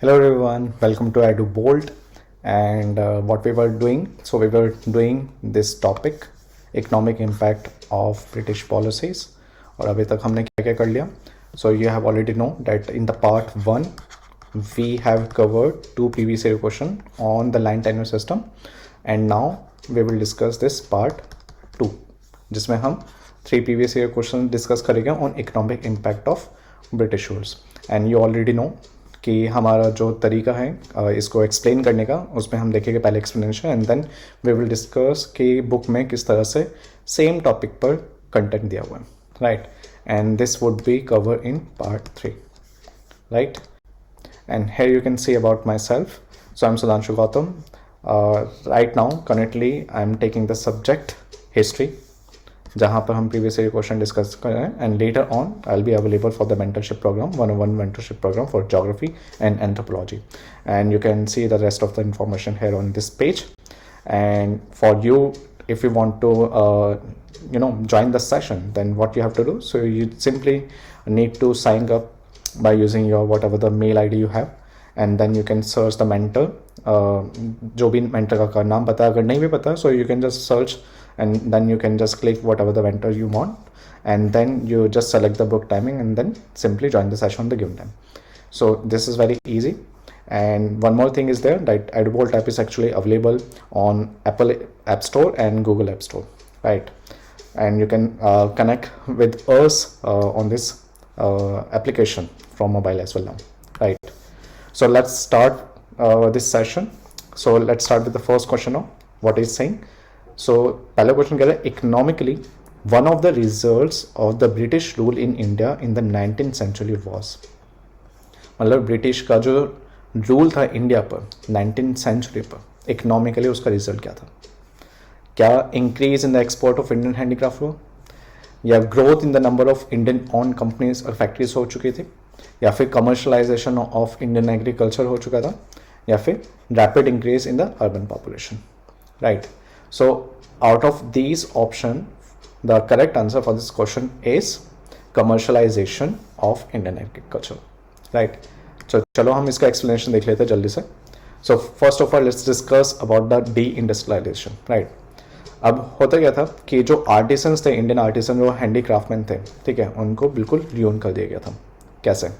Hello everyone, welcome to EduBolt. And what we were doing, so we were doing this topic, economic impact of British policies. और अभी तक हमने क्या क्या कर लिया. So you have already know that in the part 1 we have covered 2 previous year question on the line tenure system, and now we will discuss this part 2 जिसमें हम 3 previous year question discuss करेंगे on economic impact of British rules. And you already know कि हमारा जो तरीका है इसको explain करने का, उसमें हम देखेंगे पहले explanation and then we will discuss कि बुक में किस तरह से सेम टॉपिक पर कंटेंट दिया हुआ है, right. And this would be cover in part 3, right. And here you can see about myself. So I am Sudhanshu Gautam. Right now currently I am taking the subject history, जहाँ पर हम previous year question discuss कर रहे हैं. And later on I will be available for the mentorship programme, 101 mentorship programme for geography and anthropology. And you can see the rest of the information here on this page. And for you, if you want to join the session, then what you have to do, so you simply need to sign up by using your whatever the mail ID you have, and then you can search the mentor. जो भी mentor का नाम पता, अगर नहीं भी पता, so you can just search and then you can just click whatever the mentor you want, and then you just select the book timing and then simply join the session on the given time. So this is very easy. And one more thing is there, that EduBolt app is actually available on Apple App Store and Google App Store, right? And you can connect with us on this application from mobile as well now, right? So let's start this session. So let's start with the first question now. What is saying? So पहला question कह रहा है, economically one of the results of the British rule in India in the 19th century was. मतलब British का जो rule था India पर 19th century पर, इकोनॉमिकली उसका रिजल्ट क्या था? क्या increase in the export of Indian handicraft हुआ, या growth in the number of Indian on companies और फैक्ट्रीज हो चुकी थी, या फिर कमर्शलाइजेशन ऑफ इंडियन एग्रीकल्चर हो चुका था, या फिर rapid increase in the urban population, right? So out of these option, the correct answer for this question is commercialization of Indian agriculture, right? So चलो हम इसका explanation देख लेते हैं जल्दी से. So first of all let's discuss about the de-industrialization, right? अब होता क्या था कि जो आर्टिसंस थे, इंडियन आर्टिसन जो हैंडीक्राफ्टमैन थे, ठीक है, उनको बिल्कुल रियून कर दिया गया था. कैसे?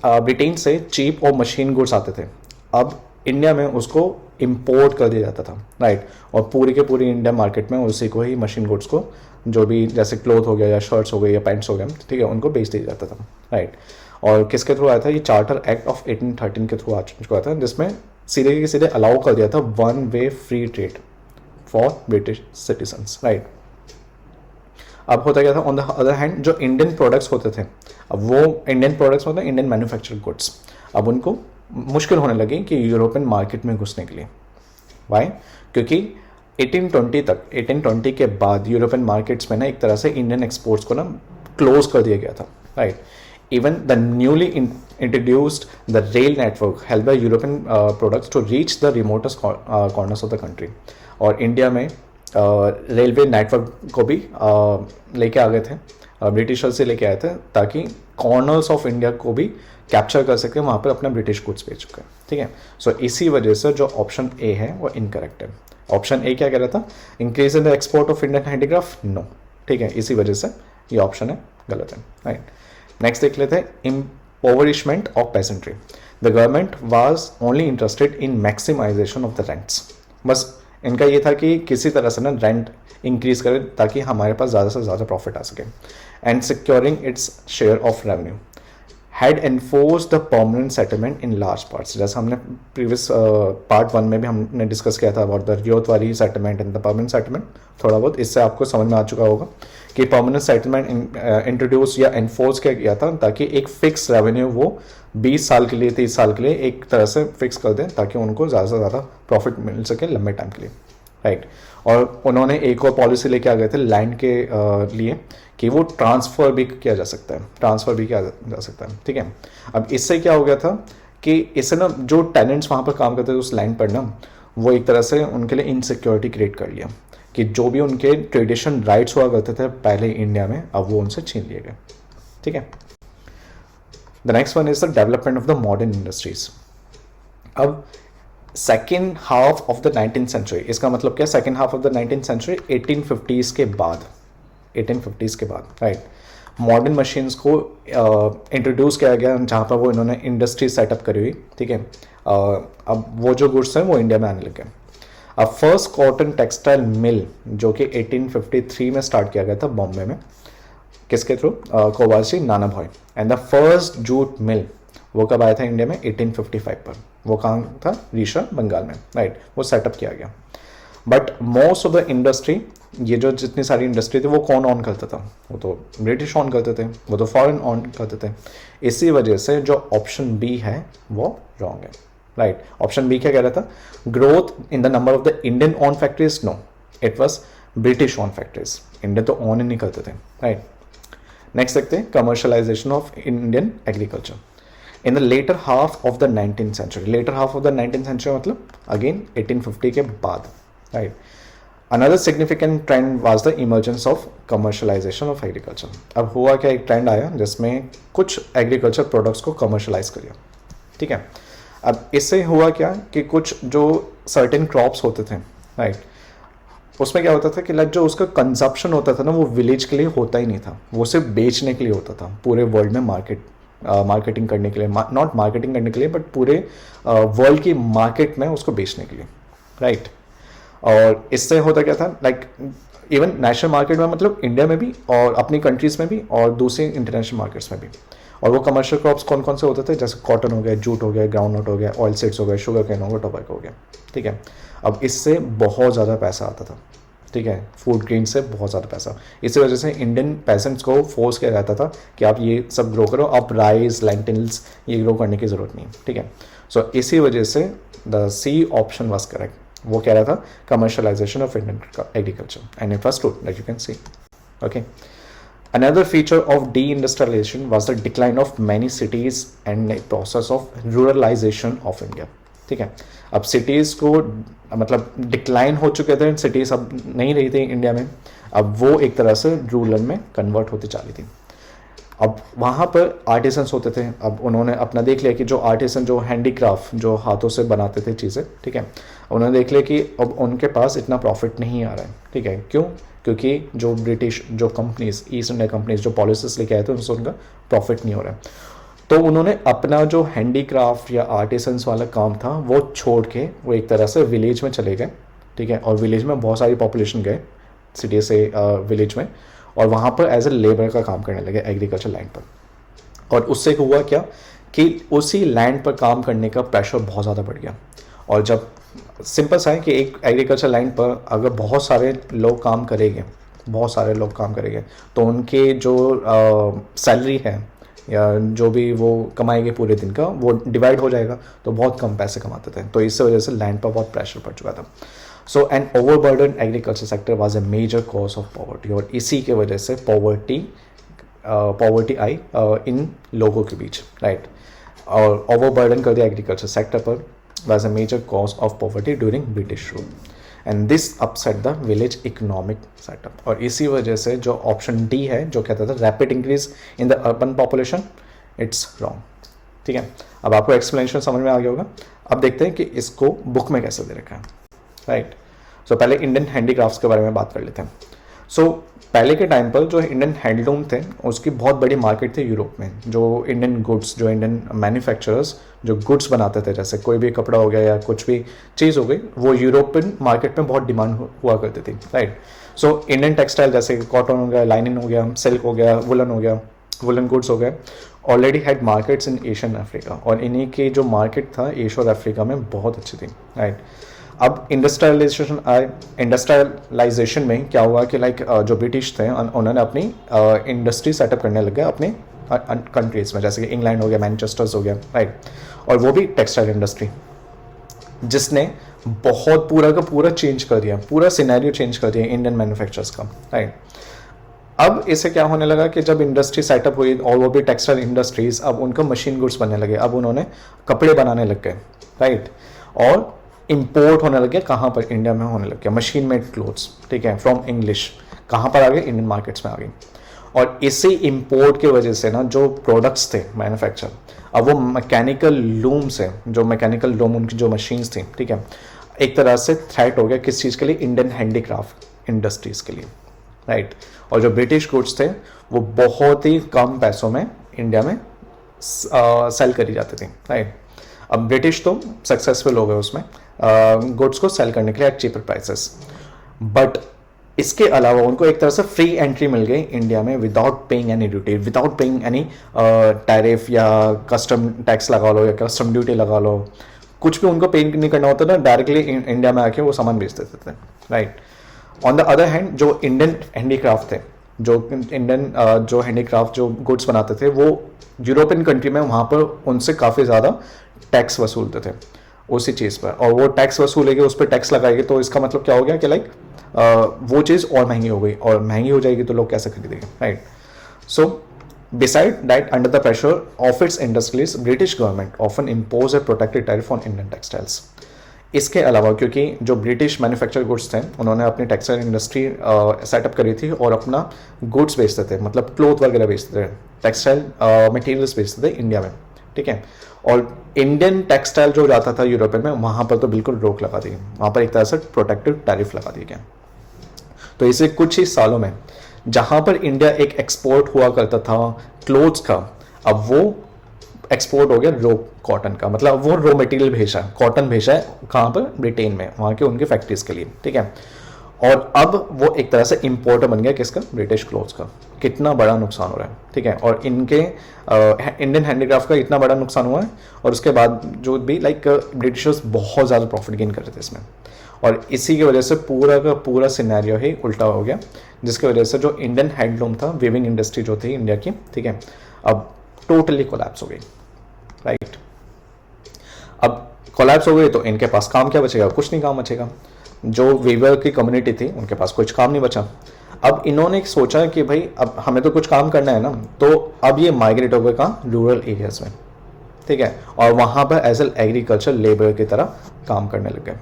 ब्रिटेन से चीप और मशीन गुड्स आते थे, अब इंडिया में उसको इंपोर्ट कर दिया जाता था, राइट? और पूरी के पूरी इंडिया मार्केट में उसी को ही मशीन गुड्स को, जो भी जैसे क्लोथ हो गया या शर्ट्स हो गए या पैंट्स हो गए, ठीक है, उनको बेच दिया जाता था, राइट? और किसके थ्रू आया था? ये चार्टर एक्ट ऑफ 1813 के थ्रू आ चुका था, जिसमें सीधे के सीधे अलाउ कर दिया था 1 way free trade for British citizens, right? अब होता क्या था, ऑन द अदर हैंड जो इंडियन प्रोडक्ट्स होते थे, अब वो इंडियन प्रोडक्ट्स मतलब इंडियन मैन्युफैक्चर्ड गुड्स, अब उनको मुश्किल होने लगी कि यूरोपियन मार्केट में घुसने के लिए. वाई? क्योंकि 1820 के बाद यूरोपियन मार्केट्स में ना एक तरह से इंडियन एक्सपोर्ट्स को ना क्लोज कर दिया गया था, right? Even the newly introduced the rail network help by European products to reach the remotest corners of the country. और इंडिया में रेलवे नेटवर्क को भी लेके आ गए थे, ब्रिटिशर्स से लेके आए थे, ताकि कॉर्नर्स ऑफ इंडिया को भी कैप्चर कर सके, वहाँ पर अपना ब्रिटिश गुड्स बेच चुके हैं, ठीक है. सो इसी वजह से जो ऑप्शन ए है वो इनकरेक्ट है. ऑप्शन ए क्या कह रहा था? Increase in the export of Indian handicraft, no, ठीक है, इसी वजह से ये ऑप्शन है गलत है, राइट. नेक्स्ट देख लेते हैं, impoverishment of peasantry. The government was only interested in maximization of the rents. बस इनका ये था कि किसी तरह से ना रेंट इंक्रीज करें ताकि हमारे पास ज़्यादा से ज़्यादा प्रॉफिट आ सके. And securing its share of revenue. Had enforce the permanent settlement in large parts. जैसे हमने प्रीवियस पार्ट 1 में भी हमने डिस्कस किया था अबाउट द रियोत वाली settlement and the permanent settlement. थोड़ा बहुत इससे आपको समझ में आ चुका होगा कि परमानेंट सेटलमेंट इंट्रोड्यूस या एनफोर्स क्या किया था, ताकि एक फिक्स रेवेन्यू वो 20 साल के लिए, 30 साल के लिए एक तरह से फिक्स कर दें, ताकि उनको ज़्यादा से ज़्यादा प्रॉफिट मिल सके लंबे टाइम के लिए, राइट. और उन्होंने एक और पॉलिसी लेके आ गए थे लैंड के लिए, कि वो ट्रांसफ़र भी किया जा सकता है, ठीक है. अब इससे क्या हो गया था कि इससे ना जो टेनेंट्स वहाँ पर काम करते थे उस लैंड पर ना, वो एक तरह से उनके लिए इनसिक्योरिटी क्रिएट कर लिया, कि जो भी उनके ट्रेडिशन राइट्स हुआ करते थे पहले इंडिया में, अब वो उनसे छीन लिए गए, ठीक है. The next one is the development of the modern industries. अब second half of the 19th century, इसका मतलब क्या, second half of the 19th century 1850s के बाद, 1850s के बाद, राइट, मॉडर्न मशीन्स को इंट्रोड्यूस किया गया, जहाँ पर वो इन्होंने इंडस्ट्री सेटअप करी हुई, ठीक है. अब वो जो गुड्स हैं वो इंडिया में आने लगे. अब फर्स्ट कॉटन टेक्सटाइल मिल जो कि 1853 में स्टार्ट किया गया था बॉम्बे में, किसके थ्रू, कोवासी नाना भाई. And the first jute mill वो कब आया था इंडिया में, 1855 पर. वो कहाँ था, रीशा, बंगाल में, राइट, वो सेटअप किया गया. But most of the industry, ये जो जितनी सारी इंडस्ट्री थी वो कौन ऑन करता था, वो तो ब्रिटिश ऑन करते थे, वो तो फॉरेन ऑन करते थे. इसी वजह से जो ऑप्शन बी है वो रॉन्ग है, राइट. ऑप्शन बी क्या कह रहा था, growth in the number of the Indian own factories, no, it was British own factories. Indian तो ऑन ही नहीं करते थे, राइट. नेक्स्ट देखते हैं commercialisation of Indian agriculture in the later half of the 19th century. Later half of the 19th century मतलब again 1850 के बाद, right. Another significant trend was the emergence of commercialisation of agriculture. अब हुआ क्या, एक trend आया जिसमें कुछ एग्रीकल्चर प्रोडक्ट्स को कमर्शलाइज किया, ठीक है. अब इससे हुआ क्या कि कुछ जो सर्टेन क्रॉप्स होते थे, राइट, उसमें क्या होता था कि लाइक जो उसका कंजप्शन होता था ना, वो विलेज के लिए होता ही नहीं था, वो सिर्फ बेचने के लिए होता था, पूरे वर्ल्ड में मार्केटिंग करने के लिए, नॉट मार्केटिंग करने के लिए बट पूरे वर्ल्ड की मार्केट में उसको बेचने के लिए, राइट. और इससे होता क्या था, लाइक इवन नेशनल मार्केट में, मतलब इंडिया में भी और अपनी कंट्रीज में भी और दूसरी इंटरनेशनल मार्केट्स में भी. और वो कमर्शियल क्रॉप्स कौन कौन से होते थे, जैसे कॉटन हो गया, जूट हो गया, ग्राउंड नट हो गया, ऑयल सीड्स हो गए, शुगर कैन हो गया, टोबैको हो गया, ठीक है. अब इससे बहुत ज़्यादा पैसा आता था, ठीक है, फूड ग्रेन से बहुत ज़्यादा पैसा. इसी वजह से इंडियन पेसेंट्स को फोर्स किया जाता था कि आप ये सब ग्रो करो, आप राइस, लेंटिल्स ये ग्रो करने की ज़रूरत नहीं, ठीक है. सो इसी वजह से the C option was correct. वो कह रहा था commercialisation of Indian agriculture, and it was true, like you can see, okay. Another feature of deindustrialization was the decline of many cities and the process of ruralization of India. ठीक है. अब cities को मतलब decline हो चुके थे, cities अब नहीं रही थी इंडिया में, अब वो एक तरह से रूरल में कन्वर्ट होती जा रही थी. अब वहाँ पर आर्टिसंस होते थे. अब उन्होंने अपना देख लिया कि जो आर्टिसन, जो हैंडीक्राफ्ट, जो हाथों से बनाते थे चीज़ें, ठीक है, उन्होंने देख लिया कि अब उनके पास इतना प्रॉफिट नहीं आ रहा है, ठीक है. क्यों, क्योंकि जो ब्रिटिश, जो कंपनीज, ईस्ट इंडिया कंपनीज जो पॉलिसीज लेके आए थे उनसे उनका प्रॉफिट नहीं हो रहा है. तो उन्होंने अपना जो हैंडीक्राफ्ट या आर्टिसंस वाला काम था वो छोड़ के वो एक तरह से विलेज में चले गए, ठीक है. और विलेज में बहुत सारी पॉपुलेशन गए सिटी से विलेज में, और वहाँ पर एज ए लेबर का काम करने लगे एग्रीकल्चर लैंड पर. और उससे हुआ क्या कि उसी लैंड पर काम करने का प्रेशर बहुत ज़्यादा बढ़ गया. और जब सिंपल सा है कि एक एग्रीकल्चर लैंड पर अगर बहुत सारे लोग काम करेंगे, तो उनके जो सैलरी है या जो भी वो कमाएंगे पूरे दिन का, वो डिवाइड हो जाएगा, तो बहुत कम पैसे कमाते थे. तो इस वजह से लैंड पर बहुत प्रेशर पड़ चुका था. So an overburden agriculture sector was a major cause of poverty. और इसी के वजह से पॉवर्टी आई इन लोगों के बीच, राइट. और ओवरबर्डन कर दिया एग्रीकल्चर सेक्टर पर was a major cause of poverty during British rule, and this upset the village economic setup. और इसी वजह से जो ऑप्शन डी है जो कहता था rapid increase in the urban population, it's wrong, ठीक है. अब आपको एक्सप्लेनेशन समझ में आ गया होगा. अब देखते हैं कि इसको बुक में कैसे दे रखा है, राइट. सो पहले इंडियन हैंडीक्राफ्ट्स के बारे में बात कर लेते हैं. सो पहले के टाइम पर जो इंडियन हैंडलूम थे उसकी बहुत बड़ी मार्केट थी यूरोप में. जो इंडियन गुड्स, जो इंडियन मैन्युफैक्चरर्स जो गुड्स बनाते थे, जैसे कोई भी कपड़ा हो गया या कुछ भी चीज़ हो गई, वो यूरोपियन मार्केट में बहुत डिमांड हुआ करती थी, राइट. सो इंडियन टेक्सटाइल जैसे कॉटन हो गया, लाइनिन हो गया, सिल्क हो गया, वुलन हो गया, वुलन गुड्स हो गए, already had markets in Asian Africa. और इन्हीं की जो मार्केट था एशिया और अफ्रीका में बहुत अच्छी थी, राइट. अब इंडस्ट्रियलाइजेशन में क्या हुआ कि लाइक जो ब्रिटिश थे उन्होंने अपनी इंडस्ट्री सेटअप करने लग गए अपने कंट्रीज में, जैसे कि इंग्लैंड हो गया, मैनचेस्टर्स हो गया, राइट. और वो भी टेक्सटाइल इंडस्ट्री, जिसने बहुत पूरा का पूरा चेंज कर दिया, पूरा सिनेरियो चेंज कर दिया इंडियन मैन्युफैक्चरर्स का, राइट. अब इससे क्या होने लगा कि जब इंडस्ट्री सेटअप हुई और वो भी टेक्सटाइल इंडस्ट्रीज, अब उनका मशीन गुड्स बनने लगे, अब उन्होंने कपड़े बनाने लग गए, राइट. और इंपोर्ट होने लगे, कहाँ पर, इंडिया में होने लग गया, मशीन मेड क्लोथ्स, ठीक है, फ्रॉम इंग्लिश. कहाँ पर आ गए, इंडियन मार्केट्स में आ गई. और इसी इंपोर्ट की वजह से ना जो प्रोडक्ट्स थे मैन्युफैक्चर, अब वो मैकेनिकल लूम से, जो मैकेनिकल लूम उनकी जो मशीन्स थी, ठीक है, एक तरह से थ्रेट हो गया किस चीज़ के लिए, इंडियन हैंडीक्राफ्ट इंडस्ट्रीज़ के लिए, राइट। और जो ब्रिटिश गुड्स थे वो बहुत ही कम पैसों में इंडिया में सेल करी जाती थी, राइट। अब ब्रिटिश तो सक्सेसफुल हो गए उसमें गुड्स को सेल करने के लिए एट चीपर प्राइसेस, बट इसके अलावा उनको एक तरह से फ्री एंट्री मिल गई इंडिया में without paying any duty, without paying any tariff या कस्टम टैक्स लगा लो या कस्टम ड्यूटी लगा लो, कुछ भी उनको पे नहीं करना होता ना, डायरेक्टली इंडिया में आके वो सामान बेच देते थे, right. On the other hand जो इंडियन हैंडीक्राफ्ट थे, जो इंडियन जो हैंडीक्राफ्ट जो गुड्स बनाते थे, वो यूरोपियन कंट्री में वहाँ पर उनसे काफ़ी ज़्यादा टैक्स वसूलते थे उसी चीज़ पर, और वो टैक्स वसूलेंगे, उस पर टैक्स लगाएंगे, तो इसका मतलब क्या हो गया कि लाइक वो चीज़ और महंगी हो गई, और महंगी हो जाएगी तो लोग कैसे खरीदेंगे, right. So beside that, under the pressure of its industries, British government often impose a protected tariff on Indian textiles. इसके अलावा क्योंकि जो ब्रिटिश मैन्युफैक्चर गुड्स थे उन्होंने अपनी टेक्सटाइल इंडस्ट्री सेटअप करी थी और अपना गुड्स बेचते थे, मतलब क्लोथ वगैरह बेचते थे, टेक्सटाइल मटेरियल्स बेचते थे इंडिया में, ठीक है। और इंडियन टेक्सटाइल जो जाता था यूरोप में, वहाँ पर तो बिल्कुल रोक लगा दी, वहाँ पर एक तरह से प्रोटेक्टिव टैरिफ लगा दिया गया। तो इसे कुछ ही सालों में जहाँ पर इंडिया एक एक्सपोर्ट हुआ करता था क्लोथ्स का, अब वो एक्सपोर्ट हो गया रो कॉटन का, मतलब वो रो मटेरियल भेजा है, कॉटन भेजा है कहाँ पर, ब्रिटेन में, वहाँ के उनके फैक्ट्रीज के लिए, ठीक है। और अब वो एक तरह से इम्पोर्टर बन गया किसका, ब्रिटिश क्लोथ्स का। कितना बड़ा नुकसान हो रहा है, ठीक है। और इनके इंडियन हैंडीक्राफ्ट का इतना बड़ा नुकसान हुआ है, और उसके बाद जो भी लाइक ब्रिटिशर्स बहुत ज़्यादा प्रॉफिट गेन कर रहे थे इसमें, और इसी की वजह से पूरा का पूरा सिनेरियो ही उल्टा हो गया, जिसकी वजह से जो इंडियन हैंडलूम था, वीविंग इंडस्ट्री जो थी इंडिया की, ठीक है, अब टोटली कोलैप्स हो गई, राइट। अब कोलैप्स हो गई तो इनके पास काम क्या बचेगा, कुछ नहीं काम बचेगा। जो वीवर की कम्युनिटी थी उनके पास कुछ काम नहीं बचा। अब इन्होंने सोचा कि भाई अब हमें तो कुछ काम करना है ना, तो अब ये माइग्रेट हो गए कहाँ, रूरल एरियाज में, ठीक है, और वहाँ पर एज एग्रीकल्चर लेबर की तरह काम करने लग गए।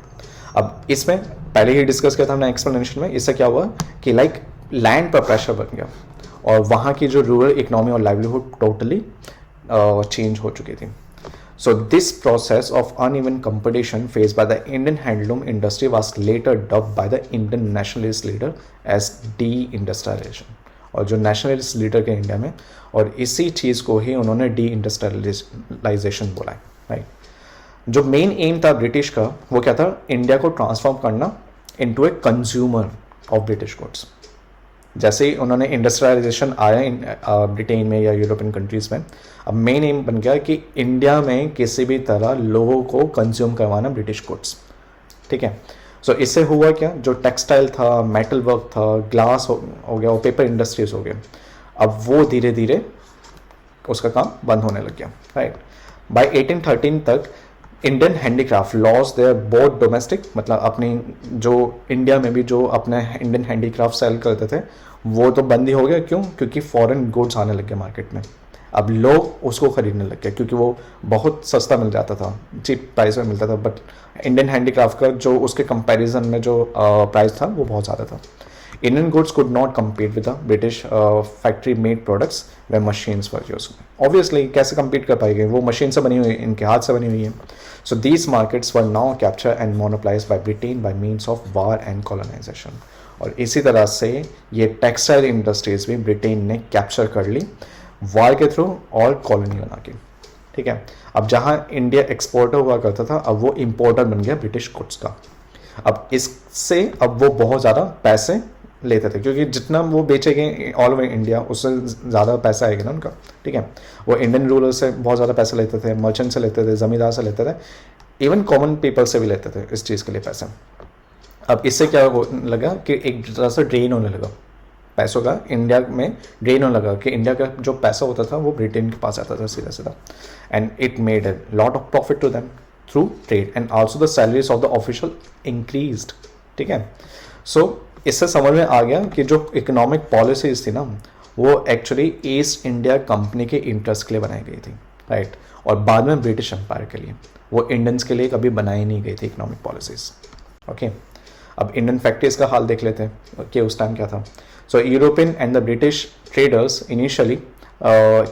अब इसमें पहले ही डिस्कस किया था हमने एक्सप्लेनेशन में, इससे क्या हुआ कि लाइक लैंड पर प्रेशर बन गया, और वहाँ की जो रूरल इकोनॉमी और लाइवलीहुड टोटली चेंज हो चुकी थी। So this process of uneven competition faced by the Indian handloom industry was later dubbed by the Indian nationalist leader as deindustrialisation, और जो नेशनलिस्ट लीडर के इंडिया में, और इसी चीज़ को ही उन्होंने डी इंडस्ट्रियलाइजेशन बोला है, राइट। जो मेन एम था ब्रिटिश का वो क्या था, इंडिया को ट्रांसफॉर्म करना into a consumer of British goods. जैसे ही उन्होंने इंडस्ट्रियलाइजेशन आया ब्रिटेन में या यूरोपियन कंट्रीज़ में, अब मेन एम बन गया कि इंडिया में किसी भी तरह लोगों को कंज्यूम करवाना ब्रिटिश गुड्स, ठीक है। सो इससे हुआ क्या, जो टेक्सटाइल था, मेटल वर्क था, ग्लास हो गया और पेपर इंडस्ट्रीज हो गए, अब वो धीरे धीरे उसका काम बंद होने लग गया, राइट। बाय 1813 तक Indian handicraft lost their both domestic, मतलब अपनी जो इंडिया में भी जो अपने इंडियन हैंडीक्राफ्ट सेल करते थे वो तो बंद ही हो गया। क्यों? क्योंकि फॉरेन गुड्स आने लग गए मार्केट में, अब लोग उसको खरीदने लग गए क्योंकि वो बहुत सस्ता मिल जाता था, चीप प्राइस में मिलता था। बट इंडियन हैंडीक्राफ्ट का जो उसके कंपैरिजन में जो प्राइस था वो बहुत ज़्यादा था। Indian goods could not compete with the British factory made products where machines were used. Obviously कैसे compete कर पाएंगे, वो मशीन से बनी हुई है, इनके हाथ से बनी हुई है। So these markets were now captured and monopolized by Britain by means of war and colonization. और इसी तरह से ये टेक्सटाइल इंडस्ट्रीज भी ब्रिटेन ने कैप्चर कर ली वार के थ्रू और कॉलोनी बना के, ठीक है। अब जहाँ इंडिया एक्सपोर्टर हुआ करता था, अब वो इम्पोर्टर बन गया ब्रिटिश गुड्स का। अब इससे अब वो बहुत ज़्यादा पैसे लेते थे क्योंकि जितना वो बेचेंगे ऑल ओवर इंडिया उससे ज़्यादा पैसा आएगा ना उनका, ठीक है। वो इंडियन रूलर से बहुत ज़्यादा पैसे लेते थे, मर्चेंट से लेते थे, ज़मींदार से लेते थे, इवन कॉमन पीपल से भी लेते थे इस चीज़ के लिए पैसे। अब इससे क्या लगा कि एक तरह से ड्रेन होने लगा पैसों का, इंडिया में ड्रेन होने लगा कि इंडिया का जो पैसा होता था वो ब्रिटेन के पास आता था सीधा सीधा, and it made a lot of profit to them through trade and also the salaries of the official increased, ठीक है। सो इससे समझ में आ गया कि जो इकोनॉमिक पॉलिसीज थी ना वो एक्चुअली ईस्ट इंडिया कंपनी के इंटरेस्ट के लिए बनाई गई थी, राइट। और बाद में ब्रिटिश एम्पायर के लिए, वो इंडियंस के लिए कभी बनाई नहीं गई थी इकोनॉमिक पॉलिसीज, ओके। अब इंडियन फैक्ट्रीज का हाल देख लेते हैं कि उस टाइम क्या था। So European and the British traders initially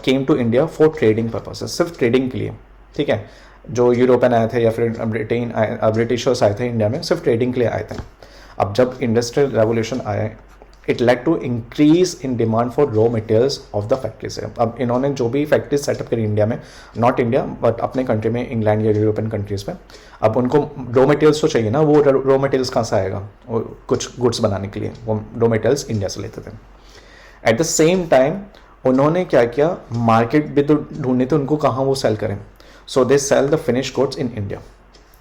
came to India for trading purposes, सिर्फ ट्रेडिंग के लिए, ठीक है. जो यूरोपियन आए थे या फिर ब्रिटिशर्स आए थे इंडिया में सिर्फ ट्रेडिंग के लिए आए थे. अब जब इंडस्ट्रियल रेवोल्यूशन आया, it led to increase in demand for raw materials of the factories. अब इन्होंने जो भी फैक्ट्रीज सेटअप करी इंडिया में, नॉट इंडिया बट अपने कंट्री में, इंग्लैंड या यूरोपियन कंट्रीज में, अब उनको रॉ मटेरियल्स तो चाहिए ना. वो रॉ मटेरियल्स कहाँ से आएगा? कुछ गुड्स बनाने के लिए वो रॉ मटेरियल्स इंडिया से लेते थे. एट द सेम टाइम उन्होंने क्या किया, मार्केट भी तो ढूंढने थे उनको कहाँ वो सेल करें. So they sell the finish goods in India,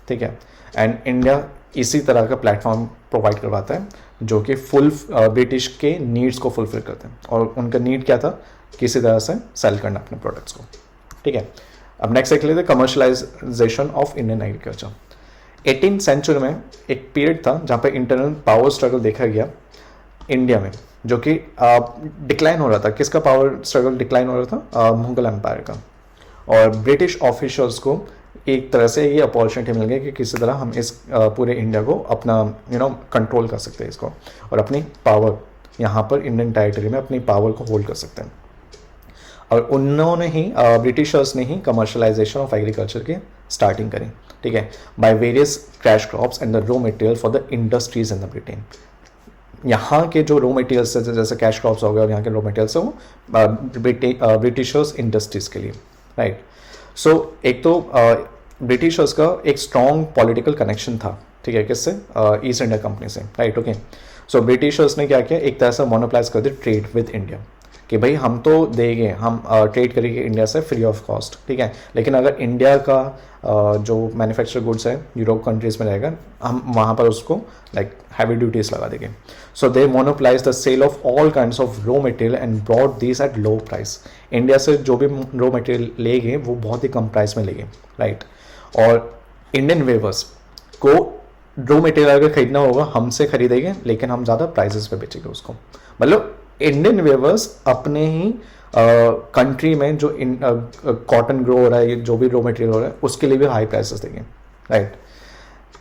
ठीक है. एंड इंडिया इसी तरह का प्लेटफॉर्म प्रोवाइड करवाता है जो कि फुल ब्रिटिश के नीड्स को फुलफिल करते हैं. और उनका नीड क्या था? किसी तरह से सेल करना अपने प्रोडक्ट्स को, ठीक है. अब नेक्स्ट देख लेते हैं commercialisation of Indian agriculture. 18th century में एक पीरियड था जहाँ पे इंटरनल पावर स्ट्रगल देखा गया इंडिया में, जो कि डिक्लाइन हो रहा था. किसका पावर स्ट्रगल डिक्लाइन हो रहा था? मुगल एम्पायर का. और ब्रिटिश ऑफिशियल्स को एक तरह से ये अपॉर्चुनिटी मिल गई कि किसी तरह हम इस पूरे इंडिया को अपना कंट्रोल कर सकते हैं इसको, और अपनी पावर यहाँ पर इंडियन टेरिटरी में अपनी पावर को होल्ड कर सकते हैं. और उन्होंने ही ब्रिटिशर्स ने ही कमर्शलाइजेशन ऑफ एग्रीकल्चर की स्टार्टिंग करी, ठीक है, by various cash crops and the raw material for the industries in the Britain. यहाँ के जो रॉ मटेरियल्स जैसे कैश क्रॉप्स हो गए और यहाँ के रॉ मटेरियल्स है वो ब्रिटिशर्स इंडस्ट्रीज के लिए, राइट. सो एक तो ब्रिटिशर्स का एक स्ट्रॉन्ग पॉलिटिकल कनेक्शन था, ठीक है, किससे? ईस्ट इंडिया कंपनी से, राइट. ओके. सो ब्रिटिशर्स ने क्या किया, एक तरह से मोनोपलाइज कर दी ट्रेड विद इंडिया, कि भाई हम तो देंगे, हम ट्रेड करेंगे इंडिया से फ्री ऑफ कॉस्ट, ठीक है. लेकिन अगर इंडिया का जो मैन्युफैक्चर गुड्स है यूरोप कंट्रीज में रहेगा, हम वहाँ पर उसको लाइक हैवी ड्यूटीज लगा देंगे. So they monopolize the sale of all kinds of raw material and brought this at low price. India से जो भी रॉ मटेरियल लेंगे वो बहुत ही कम प्राइस में लेंगे, राइट. और इंडियन वेवर्स को रॉ मटेरियल अगर खरीदना होगा हमसे खरीदेंगे, लेकिन हम ज़्यादा प्राइसेस पे बेचेंगे उसको. मतलब इंडियन वेवर्स अपने ही कंट्री में जो कॉटन ग्रो हो रहा है, जो भी रॉ मटेरियल हो रहा है, उसके लिए भी हाई प्राइसेस देंगे, right.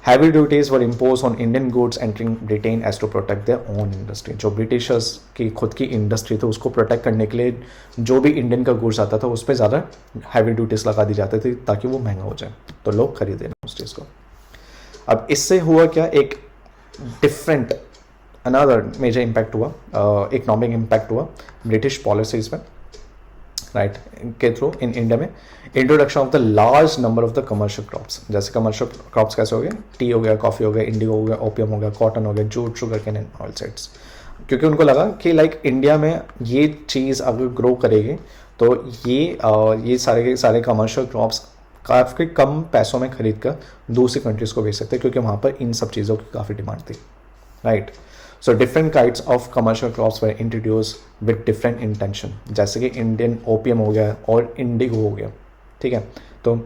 Heavy duties were impose on Indian goods entering Britain as to protect their own industry. जो ब्रिटिशर्स की खुद की इंडस्ट्री थी उसको प्रोटेक्ट करने के लिए जो भी इंडियन का गुड्स आता था उस पर ज़्यादा हैवी ड्यूटीज लगा दी जाती थी ताकि वो महंगा हो जाए, तो लोग खरीदे ना उस चीज़ को. अब इससे हुआ क्या, एक डिफरेंट अनदर मेजर इम्पैक्ट हुआ, इकोनॉमिक इम्पैक्ट हुआ ब्रिटिश पॉलिसीज में, राइट, के थ्रू इन इंडिया में. Introduction of the large number of the commercial crops. जैसे कमर्शियल क्रॉप्स कैसे हो गए? टी हो गया, कॉफ़ी हो गया, इंडिगो हो गया, ओपियम हो गया, कॉटन हो गया, jute, sugarcane and oil seeds. क्योंकि उनको लगा कि लाइक इंडिया में ये चीज़ अगर ग्रो करेगी तो ये सारे के सारे कमर्शियल क्रॉप्स काफ़ी कम पैसों में खरीद कर दूसरी कंट्रीज़ को बेच सकते हैं, क्योंकि वहाँ पर इन सब चीज़ों की काफ़ी डिमांड थी, right. So different kinds of commercial crops were introduce with different intention. जैसे कि इंडियन ओपियम हो गया और इंडिगो हो गया, ठीक है. तो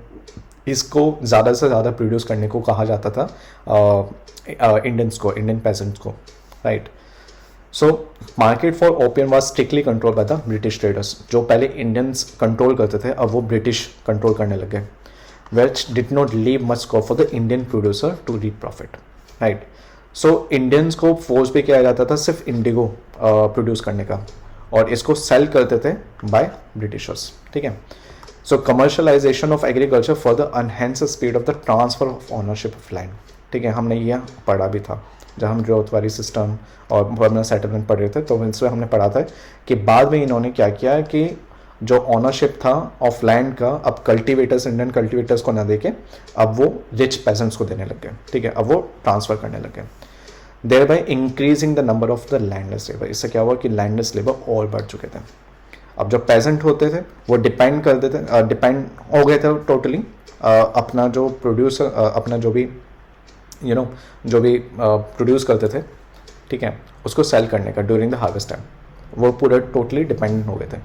इसको ज़्यादा से ज़्यादा प्रोड्यूस करने को कहा जाता था इंडियंस को, इंडियन पेजेंट्स को, right. So market for opium was strictly control by the British traders. जो पहले इंडियंस कंट्रोल करते थे अब वो ब्रिटिश कंट्रोल करने लग गए, which did not leave much scope for the Indian producer to reap profit, right. So Indians को फोर्स भी किया जाता था सिर्फ इंडिगो प्रोड्यूस करने का, और इसको सेल करते थे बाय ब्रिटिशर्स, ठीक है. So commercialization of agriculture for the enhance speed of the transfer of ownership of land, ठीक है. हमने यह पढ़ा भी था जब हम ग्रोथ वाली सिस्टम और परमानेंट सेटलमेंट पढ़ रहे थे, तो इसमें हमने पढ़ा था कि बाद में इन्होंने क्या किया कि जो ऑनरशिप था ऑफ लैंड का अब कल्टीवेटर्स, इंडियन कल्टीवेटर्स को ना देके अब वो रिच पेजेंट्स को देने लग गए, ठीक है. अब वो ट्रांसफर करने लग गए, thereby increasing the number of the landless labour. इससे क्या हुआ कि लैंडलेस लेबर और बढ़ चुके थे. अब जो पेजेंट होते थे वो डिपेंड हो गए थे टोटली अपना जो प्रोड्यूसर, अपना जो भी जो भी प्रोड्यूस करते थे, ठीक है, उसको सेल करने का ड्यूरिंग द हार्वेस्ट टाइम, वो पूरा टोटली डिपेंडेंट हो गए थे.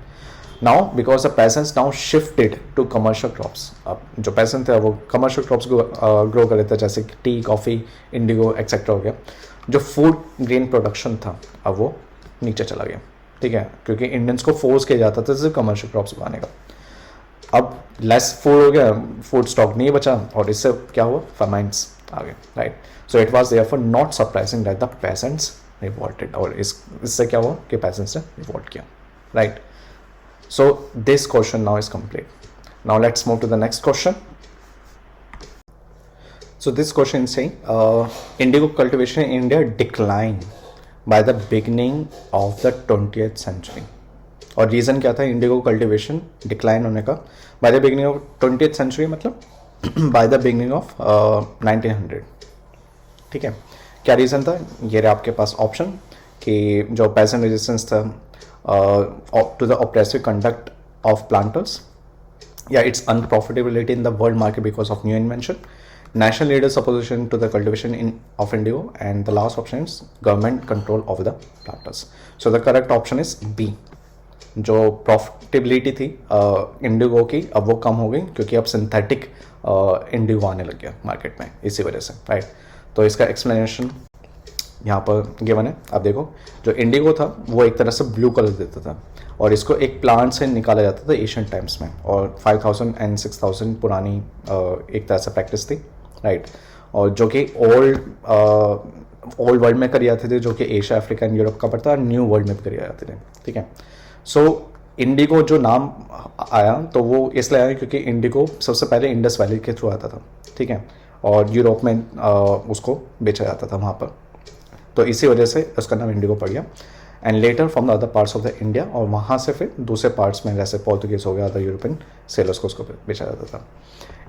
Now because the peasants now shifted to commercial crops. अब जो पेसेंट थे वो कमर्शियल क्रॉप्स को ग्रो कर रहे थे, जैसे कि टी, कॉफ़ी, इंडिगो एक्सेट्रा हो गया. जो फूड ग्रेन प्रोडक्शन था अब वो नीचे चला गया, ठीक है, क्योंकि इंडियंस को फोर्स किया जाता था सिर्फ कमर्शियल क्रॉप्स उगाने का. अब लेस फूड हो गया, फूड स्टॉक नहीं बचा, और इससे क्या हुआ, फर्माइंस आ गए, right. So it was therefore not surprising that the peasants revolted, और इससे क्या हुआ कि पेजेंट्स ने रिवॉल्ट किया, right. So this question now is complete. Now let's move to the next question. So this question is saying indigo cultivation in India declined by the beginning of the 20th century. और reason क्या था indigo cultivation decline होने का? By the beginning of 20th century, मतलब by the beginning of 1900. ठीक है, क्या reason था? ये रहा आपके पास ऑप्शन कि जो पेसेंट रेजिस्टेंस था to the oppressive conduct of planters, या its unprofitability in the world market because of new invention, national leaders opposition to the cultivation of indigo, and the last option is government control of the planters. So the correct option is B. जो profitability थी indigo की अब वो कम हो गई क्योंकि अब synthetic Indigo आने लग गया मार्केट में, इसी वजह से, राइट. तो इसका एक्सप्लेनेशन यहाँ पर गिवन है. आप देखो, जो इंडिगो था वो एक तरह से ब्लू कलर देता था और इसको एक प्लांट से निकाला जाता था एशियन टाइम्स में, और 5000 and 6000 पुरानी एक तरह से प्रैक्टिस थी, राइट. और जो कि ओल्ड वर्ल्ड में करी जाते थे, जो कि एशिया, अफ्रीका एंड यूरोप का पड़ता है, न्यू वर्ल्ड में भी करी जाते थे. ठीक है, सो इंडिगो जो नाम आया तो वो इसलिए आया क्योंकि इंडिगो सबसे पहले इंडस वैली के थ्रू आता था. ठीक है, और यूरोप में उसको बेचा जाता था वहाँ पर, तो इसी वजह से उसका नाम इंडिगो पड़ गया. And later from the other parts of the India, और वहाँ से फिर दूसरे पार्ट्स में जैसे पोर्तुगीज हो गया, अदर यूरोपियन सेलर्स को उसको बेचा जाता था.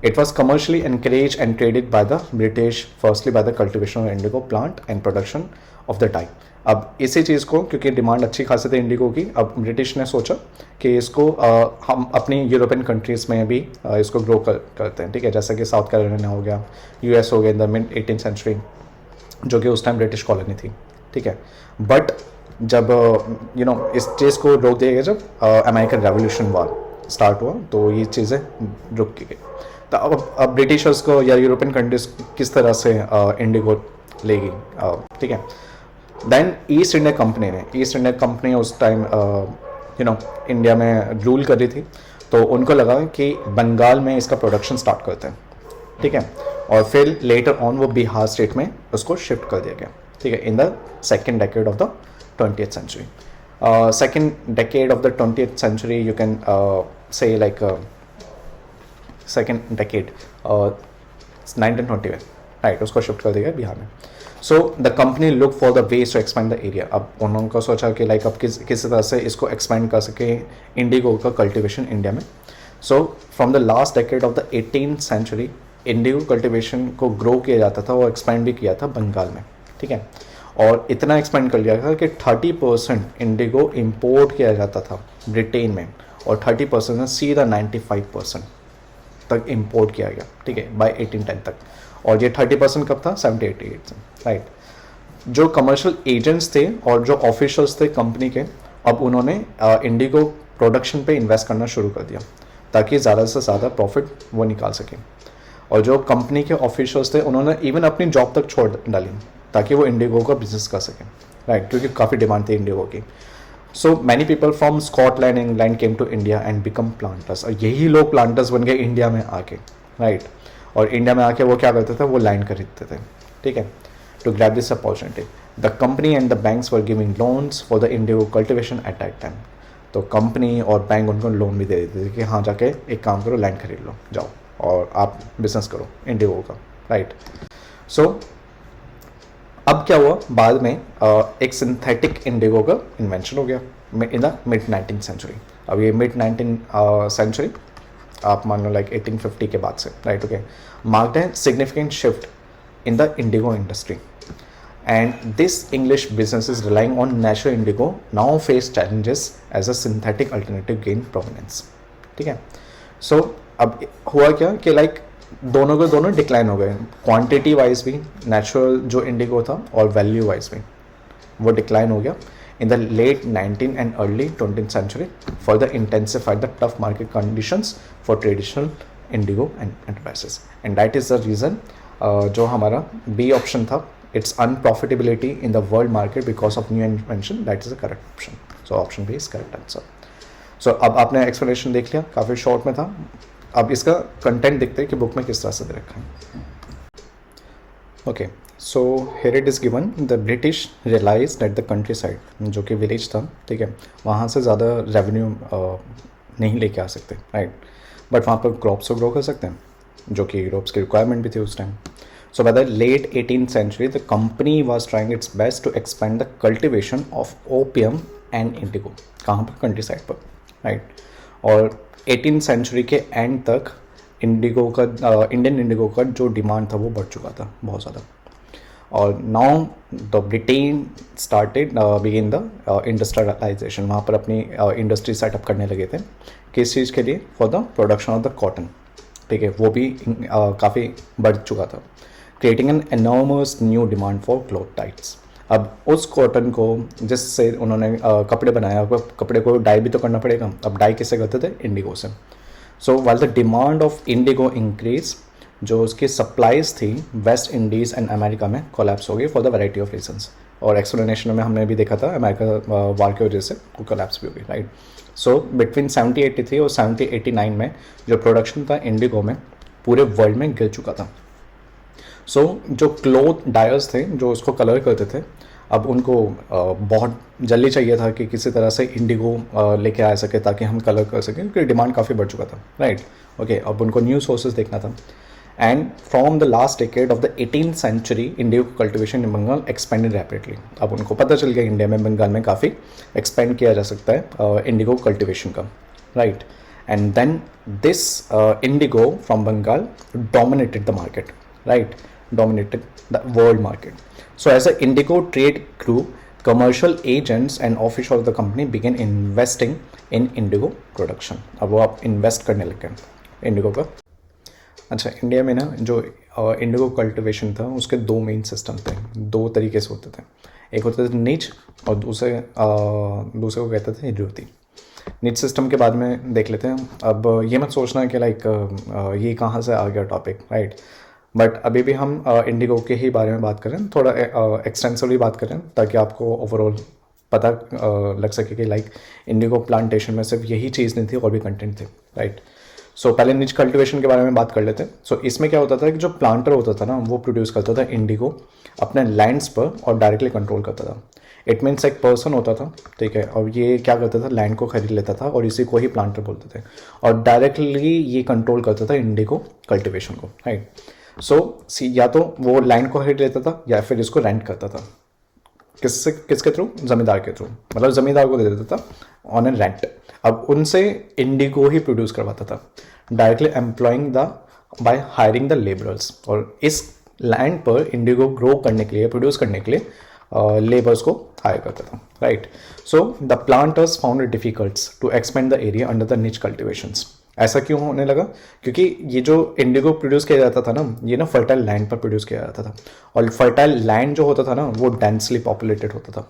It was commercially encourage and traded by the British, firstly by the cultivation of Indigo plant and production of the time. अब इसी चीज़ को, क्योंकि डिमांड अच्छी खासी थी इंडिगो की, अब ब्रिटिश ने सोचा कि इसको हम अपनी यूरोपियन कंट्रीज़ में भी इसको ग्रो करते हैं. ठीक है, जैसा कि साउथ कैरोलिना हो गया, यूएस हो गया in the mid 18th century, जो कि उस टाइम ब्रिटिश कॉलोनी थी. ठीक है, बट जब इस चीज़ को रोक दिया गया, जब अमेरिकन रेवोल्यूशन वार स्टार्ट हुआ तो ये चीज़ें रुक गई. तो अब ब्रिटिशर्स को या यूरोपियन कंट्रीज किस तरह से इंडिगो लेगी. ठीक है, देन ईस्ट इंडिया कंपनी उस टाइम इंडिया में रूल कर रही थी, तो उनको लगा कि बंगाल में इसका प्रोडक्शन स्टार्ट करते हैं. ठीक है, और फिर लेटर ऑन वो बिहार स्टेट में उसको शिफ्ट कर दिया गया. ठीक है, in the second decade of the 20th century. Second decade of the 20th century, you can say like second decade, 1920 में, राइट, उसको शिफ्ट कर दिया बिहार में. So the company look for the ways to expand the area. अब उन्होंने सोचा कि like अब किस तरह से इसको एक्सपेंड कर सके इंडिगो का कल्टिवेशन इंडिया में. So from the last decade of the 18th century, indigo cultivation को ग्रो किया जाता था, वो एक्सपेंड भी किया था बंगाल में. ठीक है, और इतना एक्सपेंड कर लिया था कि 30% इंडिगो इंपोर्ट किया जाता था ब्रिटेन में, और 30% सीधा 95% तक इंपोर्ट किया गया. ठीक है, बाय 1810 तक. और ये 30% कब था? 1788 से, राइट. जो कमर्शियल एजेंट्स थे और जो ऑफिशियल्स थे कंपनी के, अब उन्होंने इंडिगो प्रोडक्शन पे इन्वेस्ट करना शुरू कर दिया ताकि ज़्यादा से ज़्यादा प्रॉफिट वो निकाल सकें. और जो कंपनी के ऑफिशियल्स थे उन्होंने इवन अपनी जॉब तक छोड़ डाली ताकि वो इंडिगो का बिजनेस कर सकें, राइट, क्योंकि काफ़ी डिमांड थी इंडिगो की. So many people from Scotland England came to India and become planters. और यही लोग प्लांटर्स बन गए इंडिया में आके, राइट. और इंडिया में आके वो क्या करते थे? वो लैंड खरीदते थे. ठीक है, to grab this opportunity, the company and the banks were giving loans for the indigo cultivation at that time. तो कंपनी और बैंक उनको लोन भी दे देते थे कि हाँ जाके एक काम करो, लैंड खरीद लो, जाओ और आप बिजनेस करो इंडिगो का, राइट. सो अब क्या हुआ, बाद में एक सिंथेटिक इंडिगो का इन्वेंशन हो गया in the mid 19th century. अब ये मिड 19th सेंचुरी आप मान लो लाइक 1850 के बाद से, राइट. ओके, मार्क्ड है significant shift in the indigo industry, and this English business is relying on natural indigo now face challenges as a synthetic alternative gain prominence. ठीक है, सो अब हुआ क्या कि लाइक दोनों के दोनों डिक्लाइन हो गए, क्वांटिटी वाइज भी नेचुरल जो इंडिगो था और वैल्यू वाइज भी वो डिक्लाइन हो गया in the late 19th and early 20th century. Further intensified the tough market conditions for traditional indigo and enterprises, and that is the reason जो हमारा B ऑप्शन था, its unprofitability in the world market because of new invention, that is the correct option. So option B is correct answer. So अब आपने explanation देख लिया, काफ़ी short में था. अब इसका कंटेंट देखते हैं कि बुक में किस तरह से दे रखा है. Okay, so here it is given the British realize that the country side, जो कि विलेज था, ठीक है, वहाँ से ज़्यादा रेवेन्यू नहीं लेके आ सकते, राइट, बट वहाँ पर क्रॉप्स को ग्रो कर सकते हैं, जो कि यूरोप्स की रिक्वायरमेंट भी थी उस time. So by the late 18th century the company was trying its best to expand the cultivation of opium and indigo. कहाँ पर? कंट्री साइड पर, राइट. और 18th century के एंड तक इंडिगो का इंडियन इंडिगो का जो डिमांड था वो बढ़ चुका था बहुत ज़्यादा. और now the Britain started begin the industrialization. वहाँ पर अपनी इंडस्ट्री सेटअप करने लगे थे. किस चीज़ के लिए? For the production of the cotton, ठीक है, वो भी काफ़ी बढ़ चुका था, creating an enormous new demand for cloth tights. अब उस कॉटन को जिससे उन्होंने कपड़े बनाया, कपड़े को डाई भी तो करना पड़ेगा. अब डाई किससे करते थे? इंडिगो से. So while the demand of Indigo increase, जो उसकी सप्लाईज थी वेस्ट इंडीज़ एंड अमेरिका में कोलैप्स हो गई for the variety of reasons. और एक्सप्लेनेशन में हमने भी देखा था अमेरिका वार की वजह से वो कोलैप्स भी हो गई, राइट. सो बिटवीन 1783 और 1789 में जो प्रोडक्शन था इंडिगो में पूरे वर्ल्ड में गिर चुका था. सो जो क्लोथ डायर्स थे जो उसको कलर करते थे, अब उनको बहुत जल्दी चाहिए था कि किसी तरह से इंडिगो लेके आ सके ताकि हम कलर कर सकें, क्योंकि डिमांड काफ़ी बढ़ चुका था, राइट. ओके, अब उनको न्यू सोर्सेज देखना था. And from the last decade of the 18th century indigo cultivation in Bengal expanded rapidly. अब उनको पता चल गया इंडिया में, बंगाल में काफ़ी एक्सपेंड किया जा सकता है इंडिगो कल्टिवेशन का, right. And then this indigo from Bengal dominated the market, right, dominated the world market. So as the indigo trade grew, commercial agents and officials of the company began investing in indigo production. अब वो आप invest करने लग गए Indigo का. अच्छा, India में ना जो इंडिगो कल्टिवेशन था उसके दो मेन सिस्टम थे, दो तरीके से होते थे. एक होते थे निच और दूसरे को कहते थे ड्यूटी. निच सिस्टम के बाद में देख लेते हैं. अब ये मत सोचना कि लाइक ये कहाँ से आ गया टॉपिक, राइट. बट अभी भी हम इंडिगो के ही बारे में बात करें, थोड़ा एक्सटेंसिवली बात करें, ताकि आपको ओवरऑल पता लग सके कि लाइक इंडिगो प्लांटेशन में सिर्फ यही चीज़ नहीं थी, और भी कंटेंट थे, राइट. सो पहले निच कल्टिवेशन के बारे में बात कर लेते हैं. सो इसमें क्या होता था कि जो प्लांटर होता था ना वो प्रोड्यूस करता था इंडिगो अपने लैंड्स पर और डायरेक्टली कंट्रोल करता था. इट मीन्स एक पर्सन होता था, ठीक है, और ये क्या करता था, लैंड को खरीद लेता था और इसी को ही प्लांटर बोलते थे, और डायरेक्टली ये कंट्रोल करता था इंडिगो कल्टिवेशन को, राइट. सो या तो वो लैंड को खरीद लेता था या फिर इसको रेंट करता था. किसके थ्रू? जमींदार के थ्रू. मतलब जमींदार को दे देता था ऑन एन रेंट. अब उनसे इंडिगो ही प्रोड्यूस करवाता था, directly employing the by hiring the labourers. और इस लैंड पर इंडिगो ग्रो करने के लिए, प्रोड्यूस करने के लिए लेबर्स को हायर करता था, right. So the planters found it difficult to expand the area under the niche cultivations. ऐसा क्यों होने लगा? क्योंकि ये जो इंडिगो प्रोड्यूस किया जाता था ना, ये ना फर्टाइल लैंड पर प्रोड्यूस किया जाता था, और फर्टाइल लैंड जो होता था ना वो डेंसली पॉपुलेटेड होता था.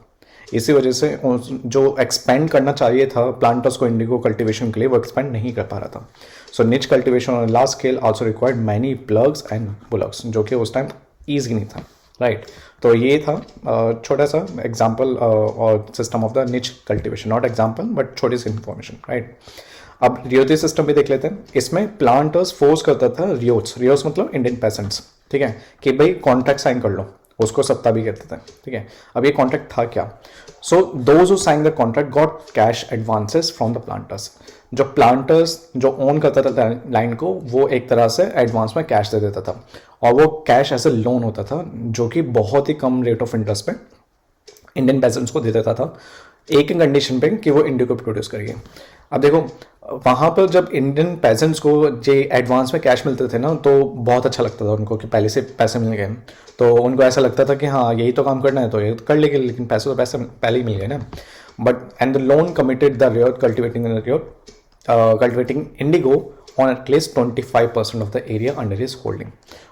इसी वजह से जो एक्सपेंड करना चाहिए था प्लांटर्स को इंडिगो कल्टिवेशन के लिए, वो एक्सपेंड नहीं कर पा रहा था. सो निच cultivation on large scale also required many plugs and bullocks, जो कि उस टाइम ईजी नहीं था, राइट. तो ये था छोटा सा एग्जाम्पल और सिस्टम ऑफ द निच कल्टिवेशन. नॉट एग्जाम्पल बट छोटी सी इंफॉर्मेशन, राइट. अब रियोती सिस्टम भी देख लेते हैं. इसमें प्लांटर्स फोर्स करता था रियोट्स मतलब इंडियन पेसेंट्स, ठीक है, कि भाई कॉन्ट्रैक्ट साइन कर लो. उसको सत्ता भी कहते थे, ठीक है. अब ये कॉन्ट्रैक्ट था क्या? So those who sign the contract got cash advances from the planters. जो प्लांटर्स जो ओन करता था लैंड को, वो एक तरह से एडवांस में कैश दे देता था, और वो कैश ऐसे लोन होता था जो कि बहुत ही कम रेट ऑफ इंटरेस्ट पे इंडियन पेसेंट्स को दे देता था, एक कंडीशन पे कि वो इंडिगो प्रोड्यूस करिए. अब देखो, वहाँ पर जब इंडियन पेजेंट्स को जो एडवांस में कैश मिलते थे ना, तो बहुत अच्छा लगता था उनको कि पहले से पैसे मिल गए. तो उनको ऐसा लगता था कि हाँ यही तो काम करना है तो ये कर लेंगे, लेकिन पैसे तो पैसे पहले ही मिल गए ना. But and the loan committed the Riot cultivating Indigo on at least 25% of the area under his holding.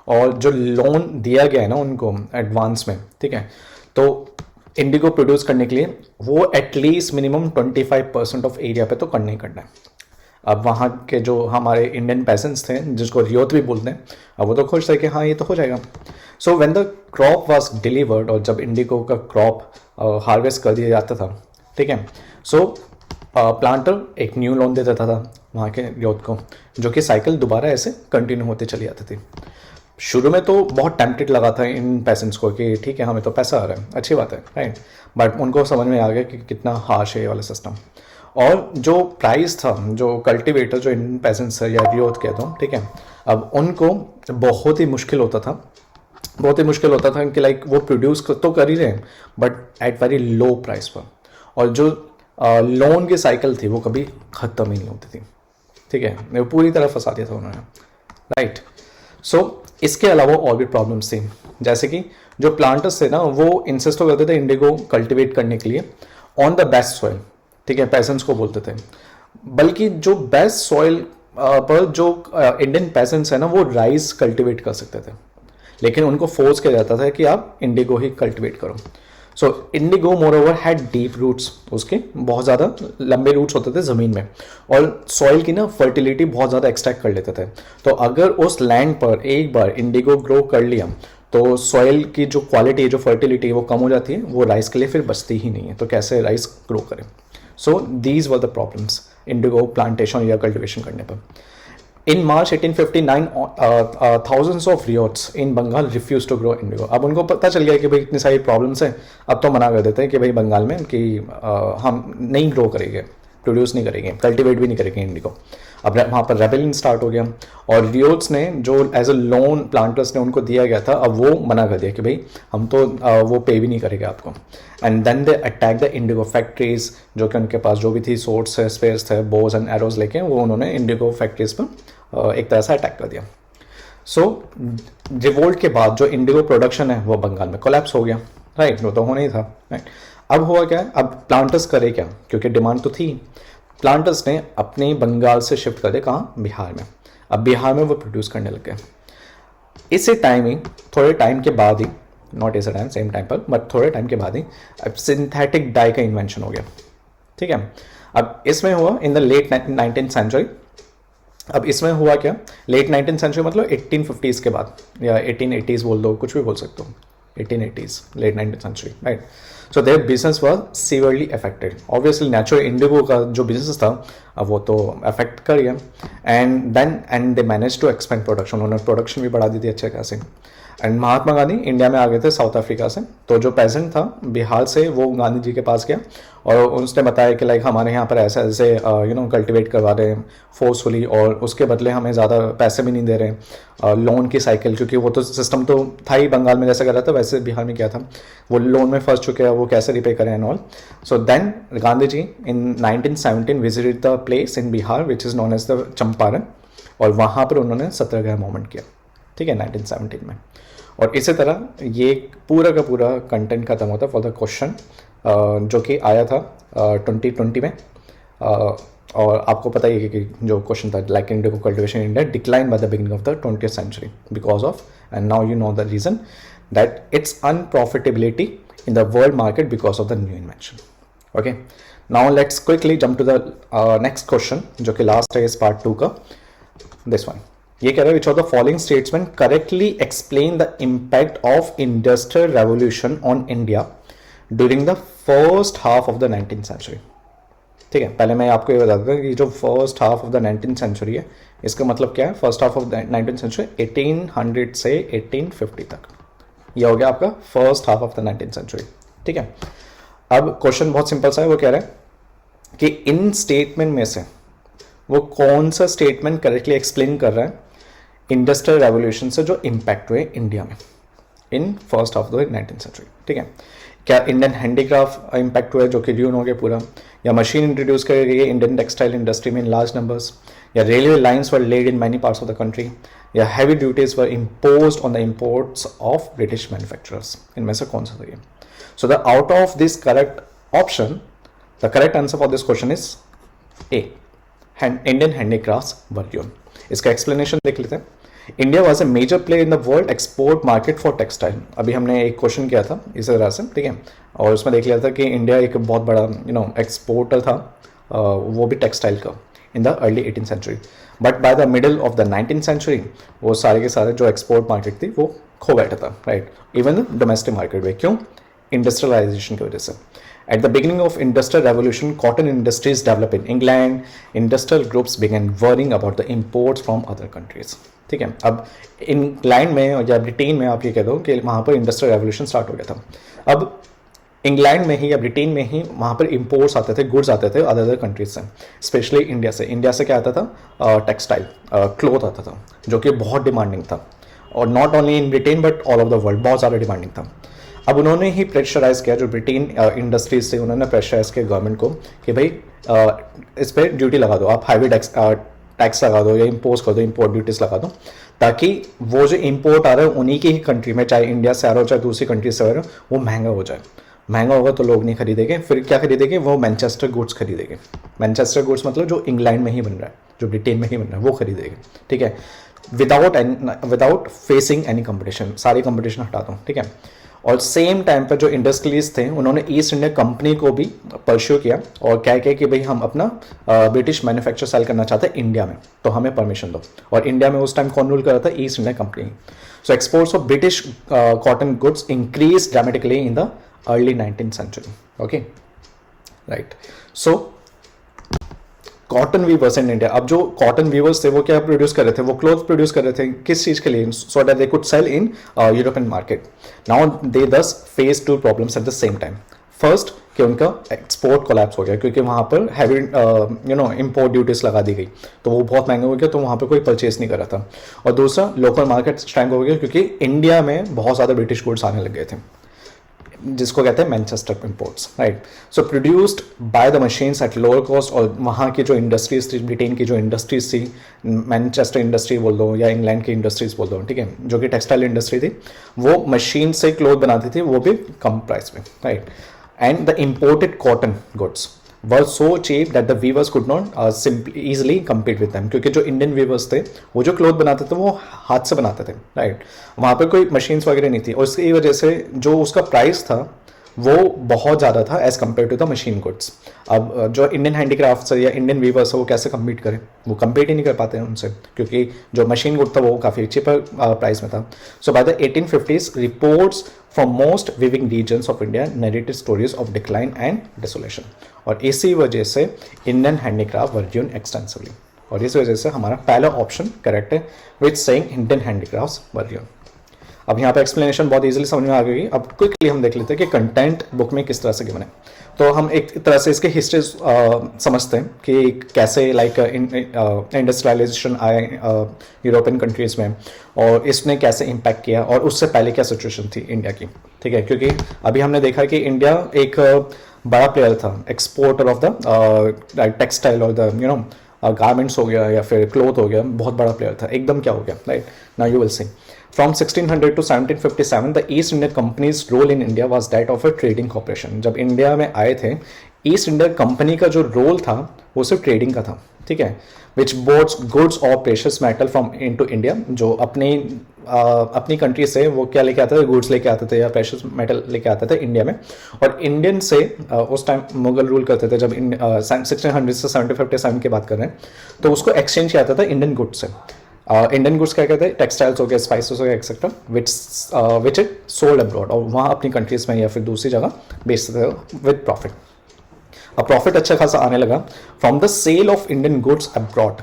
और जो लोन दिया गया है ना उनको एडवांस में, ठीक है, तो इंडिगो प्रोड्यूस करने के लिए वो एटलीस्ट मिनिमम 25% ऑफ एरिया पे तो करना ही करना है. अब वहाँ के जो हमारे इंडियन पेसेंट्स थे, जिसको रियोत भी बोलते हैं, अब वो तो खुश थे कि हाँ ये तो हो जाएगा. So when the crop was delivered, और जब इंडिगो का क्रॉप हार्वेस्ट कर दिया जाता था, ठीक है, सो प्लांटर एक न्यू लोन दे देता था वहाँ के रियोत को, जो कि साइकिल दोबारा ऐसे कंटिन्यू होते चली जाती थी. शुरू में तो बहुत टेम्पटेड लगा था इन पेसेंट्स को कि ठीक है हमें तो पैसा आ रहा है, अच्छी बात है, राइट, बट उनको समझ में आ गया कि कितना हार्श है ये वाला सिस्टम। और जो प्राइस था, जो कल्टिवेटर, जो इन पेसेंट्स है या यूथ कहता हूँ, ठीक है, अब उनको बहुत ही मुश्किल होता था, बहुत ही मुश्किल होता था कि लाइक वो प्रोड्यूस तो कर ही रहे हैं but at very low price पर, और जो लोन की साइकिल थी वो कभी ख़त्म ही नहीं होती थी, ठीक है, वो पूरी तरह फंसा दिया था उन्होंने, राइट। सो इसके अलावा और भी प्रॉब्लम्स थी, जैसे कि जो प्लांटर्स थे ना वो इंसिस्ट करते थे इंडिगो कल्टिवेट करने के लिए ऑन द बेस्ट सॉइल, ठीक है, पेसेंट्स को बोलते थे, बल्कि जो बेस्ट सॉइल पर जो इंडियन पेसेंट्स है ना वो राइस कल्टिवेट कर सकते थे, लेकिन उनको फोर्स किया जाता था कि आप इंडिगो ही कल्टिवेट करो। So indigo moreover had deep roots, उसके बहुत ज़्यादा लंबे रूट्स होते थे ज़मीन में, और सॉइल की ना फर्टिलिटी बहुत ज़्यादा एक्सट्रैक्ट कर लेते थे। तो अगर उस लैंड पर एक बार इंडिगो ग्रो कर लिया तो सॉइल की जो क्वालिटी है, जो फर्टिलिटी है वो कम हो जाती है, वो राइस के लिए फिर बचती ही नहीं है, तो कैसे राइस ग्रो करें। So these were the problems Indigo plantation या कल्टिवेशन करने पर। In March 1859, thousands of riots in Bengal refused to grow indigo. अब उनको पता चल गया कि भाई इतनी सारी प्रॉब्लम्स हैं, अब तो मना कर देते हैं कि भाई बंगाल में कि हम नहीं ग्रो करेंगे, प्रोड्यूस नहीं करेंगे, कल्टिवेट भी नहीं करेंगे इंडिगो। अब वहाँ पर रेबेलियन स्टार्ट हो गया, और रियोट्स ने जो एज अ लोन प्लांटर्स ने उनको दिया गया था, अब वो मना कर दिया कि भाई हम तो वो पे भी नहीं करेंगे आपको। And then they attack the indigo factories, जो कि उनके पास जो भी थी सोर्ट्स है, स्पेयर्स थे, बोज एंड एरोज लेके वो उन्होंने इंडिगो फैक्ट्रीज पर एक तरह से अटैक कर दिया। सो रिवोल्ट के बाद जो इंडिगो प्रोडक्शन है वो बंगाल में कोलैप्स हो गया, राइट, वो तो होना ही था, राइट। अब हुआ क्या, अब प्लांटर्स करे क्या, क्योंकि डिमांड तो थी, प्लांटर्स ने अपने बंगाल से शिफ्ट कर दिया कहाँ, बिहार में। अब बिहार में वो प्रोड्यूस करने लग गए। इसी टाइम ही, थोड़े टाइम के बाद ही, नॉट इस टाइम सेम टाइम पर, बट थोड़े टाइम के बाद ही अब सिंथेटिक डाई का इन्वेंशन हो गया, ठीक है। अब इसमें हुआ इन द लेट 19th सेंचुरी। अब इसमें हुआ क्या, लेट 19th सेंचुरी मतलब 1850s के बाद, या 1880s बोल दो, कुछ भी बोल सकते हो, 1880s, late 19th century, right. So their business was severely affected, obviously natural indigo का जो बिजनेस था अब वो तो अफेक्ट कर गया, and they manage to expand production, उन्होंने प्रोडक्शन भी बढ़ा दी थी अच्छे खासे। एंड महात्मा गांधी इंडिया में आ गए थे साउथ अफ्रीका से, तो जो पेजेंट था बिहार से वो गांधी जी के पास गया और उसने बताया कि लाइक हमारे यहाँ पर ऐसे ऐसे कल्टिवेट करवा रहे हैं फोर्सफुली, और उसके बदले हमें ज़्यादा पैसे भी नहीं दे रहे, लोन की साइकिल, क्योंकि वो तो सिस्टम तो था ही बंगाल में जैसा कर रहा था वैसे बिहार में क्या था, वो लोन में फंस चुके हैं, वो कैसे रिपे करें and all. So then Gandhi ji in 1917 visited the place in Bihar which is known as the Champaran, और वहाँ पर उन्होंने सत्याग्रह मूवमेंट किया, ठीक है, 1917 में। और इसी तरह ये पूरा का पूरा कंटेंट खत्म होता फॉर द क्वेश्चन जो कि आया था 2020 में, और आपको पता ही है कि जो क्वेश्चन था like indigo cultivation India decline by the beginning of the 20th century because of, and now you know the reason, that its unprofitability in the world market because of the new invention. Okay, now let's quickly jump to the next question जो कि last है इस part 2 का, this one. ये कह रहा है which of the following statesman correctly explain the impact of industrial revolution on India during the first half of the 19th century. ठीक है, पहले मैं आपको ये बता दूँ कि जो first half of the 19th century है इसका मतलब क्या है, first half of the 19th century 1800 से 1850 तक, ये हो गया आपका first half of the 19th century. ठीक है, अब क्वेश्चन बहुत सिंपल सा है, वो कह रहा है कि इन स्टेटमेंट में से वो कौन सा स्टेटमेंट करेक्टली एक्सप्लेन कर रहा है इंडस्ट्रियल रेवोल्यूशन से जो इम्पैक्ट हुए इंडिया में in first half of the 19th century. ठीक है, क्या इंडियन हैंडीक्राफ्ट इम्पैक्ट हुआ है जो कि ड्यून हो गया पूरा, या मशीन इंट्रोड्यूस कर गई इंडियन टेक्सटाइल इंडस्ट्री में इन लार्ज नंबर्स, या railway lines were laid in many parts of the country, या heavy duties were imposed on the imports of British manufacturers, इनमें से कौन सा था ये। So the out of this correct option the correct answer for this question is A, Indian handicrafts were doomed. इसका explanation देख लेते हैं। India was a major player in the world export market for textile, अभी हमने एक question किया था इसी तरह से, ठीक है, और उसमें देख लिया था कि इंडिया एक बहुत बड़ा एक्सपोर्टर था वो भी टेक्सटाइल का in the early 18th century, but by the middle of the 19th century वो सारे के सारे जो एक्सपोर्ट मार्केट थी वो खो बैठा था, right, even the domestic market में। क्यों? इंडस्ट्रियलाइजेशन की वजह से। At the beginning of Industrial Revolution, cotton industries developed in England. Industrial groups began worrying about the imports from other countries. ठीक है, अब इंग्लैंड में या ब्रिटेन में आप ये कह दो कि वहाँ पर इंडस्ट्रियल रेवोल्यूशन स्टार्ट हो गया था. अब इंग्लैंड में ही या ब्रिटेन में ही वहाँ पर इंपोर्ट्स आते थे, गुड्स आते थे अदर कंट्रीज से, स्पेशली इंडिया से. इंडिया से क्या आता था? टेक्सटाइल, क्लोथ आता था, जो कि बहुत डिमांडिंग था. और not only in Britain but all of the world बहुत ज़्यादा डिमांडिंग था. अब उन्होंने ही प्रेशराइज किया, जो ब्रिटेन इंडस्ट्रीज से उन्होंने प्रेशराइज किया गवर्नमेंट को कि भाई इस पर ड्यूटी लगा दो, आप हाईवे टैक्स लगा दो या इम्पोज कर दो, इम्पोर्ट ड्यूटीज लगा दो, ताकि वो जो इम्पोर्ट आ रहा है उन्हीं की ही कंट्री में, चाहे इंडिया से आ रहा हो चाहे दूसरी कंट्री से आ रहा हो, वो महंगा हो जाए. महंगा होगा तो लोग नहीं खरीदेंगे. फिर क्या खरीदेंगे? वो मैनचेस्टर गुड्स खरीदेंगे. मैनचेस्टर गुड्स मतलब जो इंग्लैंड में ही बन रहा है, जो ब्रिटेन में ही बन रहा है, वो खरीदेंगे. ठीक है, विदाउट फेसिंग एनी कंपटीशन. सारी कंपटीशन हटा दो. ठीक है. और सेम टाइम पर जो इंडस्ट्रियलिस्ट थे उन्होंने ईस्ट इंडिया कंपनी को भी परस्यू किया और क्या किया कि भाई हम अपना ब्रिटिश मैन्युफैक्चर सेल करना चाहते हैं इंडिया में, तो हमें परमिशन दो. और इंडिया में उस टाइम कौन रूल कर रहा था? East India company. So exports of British cotton goods increase dramatically in the early 19th century. Okay, right. So cotton viewers in India. अब जो कॉटन वीवर्स थे वो क्या प्रोड्यूस कर रहे थे? वो क्लोथ प्रोड्यूस कर रहे थे. किस चीज के लिए? So that they could sell in European market. Now they thus face two problems at the same time. First कि उनका एक्सपोर्ट कोलैप्स हो गया क्योंकि वहाँ पर हैवी इम्पोर्ट ड्यूटीज लगा दी गई, तो वो बहुत महंगा हो गया, तो वहाँ पर कोई परचेज नहीं कर रहा था. और दूसरा, लोकल मार्केट स्ट्रैंग हो गया क्योंकि इंडिया में बहुत ज़्यादा ब्रिटिश गुड्स आने लग गए थे, जिसको कहते हैं Manchester imports. Right. So produced by the machines at lower cost. और वहाँ की जो इंडस्ट्रीज थी, ब्रिटेन की जो इंडस्ट्रीज थी, मैनचेस्टर इंडस्ट्री बोल दो या इंग्लैंड की इंडस्ट्रीज बोल दो, ठीक है, जो कि टेक्सटाइल इंडस्ट्री थी, वो मशीन से क्लोथ बनाती थी, वो भी कम प्राइस में. Right. And the imported cotton goods were so cheap that the weavers could not simply easily compete with them. क्योंकि जो इंडियन वीवर्स थे वो जो क्लोथ बनाते थे वो हाथ से बनाते थे. राइट. वहाँ पे कोई मशीन्स वगैरह नहीं थी और इसकी वजह से जो उसका प्राइस था वो बहुत ज़्यादा था as compare to the machine goods. अब जो इंडियन हैंडीक्राफ्ट्स है या इंडियन वीवर्स है वो कैसे कम्पीट करें? वो कम्पीट ही नहीं कर पाते हैं उनसे, क्योंकि जो मशीन गुड था वो काफ़ी चीपर प्राइस में था. So by the 1850s reports from most weaving regions of India narrated stories of decline and desolation. और इसी वजह से इंडियन हैंडीक्राफ्ट वर यून एक्सटेंसिवली. और इस वजह से हमारा पहला ऑप्शन करेक्ट है, विच सेइंग इंडियन हैंडीक्राफ्ट्स वर यून. अब यहाँ पे एक्सप्लेनेशन बहुत इजीली समझ में आ गई. अब क्विकली हम देख लेते हैं कि कंटेंट बुक में किस तरह से गिवन है. तो हम एक तरह से इसके हिस्ट्री समझते हैं कि कैसे लाइक इंडस्ट्रियलाइजेशन आए यूरोपियन कंट्रीज में और इसने कैसे इम्पैक्ट किया और उससे पहले क्या सिचुएशन थी इंडिया की. ठीक है, क्योंकि अभी हमने देखा कि इंडिया एक बड़ा प्लेयर था, एक्सपोर्टर ऑफ द टेक्सटाइल और द गारमेंट्स हो गया या फिर क्लोथ हो गया, बहुत बड़ा प्लेयर था. एकदम क्या हो गया? Right. Now you will see. From 1600 to 1757, the East India Company's role in India was that of a trading corporation. जब इंडिया में आए थे, ईस्ट इंडिया कंपनी का जो रोल था वो सिर्फ ट्रेडिंग का था. ठीक है, विच बोर्ड्स गुड्स और precious metal from into India. जो अपनी कंट्री से वो क्या लेके आते थे? गुड्स लेके आते थे या प्रेशियस मेटल लेके आते थे इंडिया में. और इंडियन से उस टाइम मुगल रूल करते थे, जब 1600 से 1757 की बात कर रहे हैं, तो उसको एक्सचेंज किया जाता था इंडियन गुड्स से. इंडियन गुड्स क्या कहते हैं? टेक्सटाइल्स हो गया, स्पाइसेस हो गया, etcetera, which it sold abroad. और वहाँ अपनी कंट्रीज में या फिर दूसरी जगह बेचते थे विद प्रॉफिट. अब प्रॉफिट अच्छा खासा आने लगा from the sale of Indian goods abroad.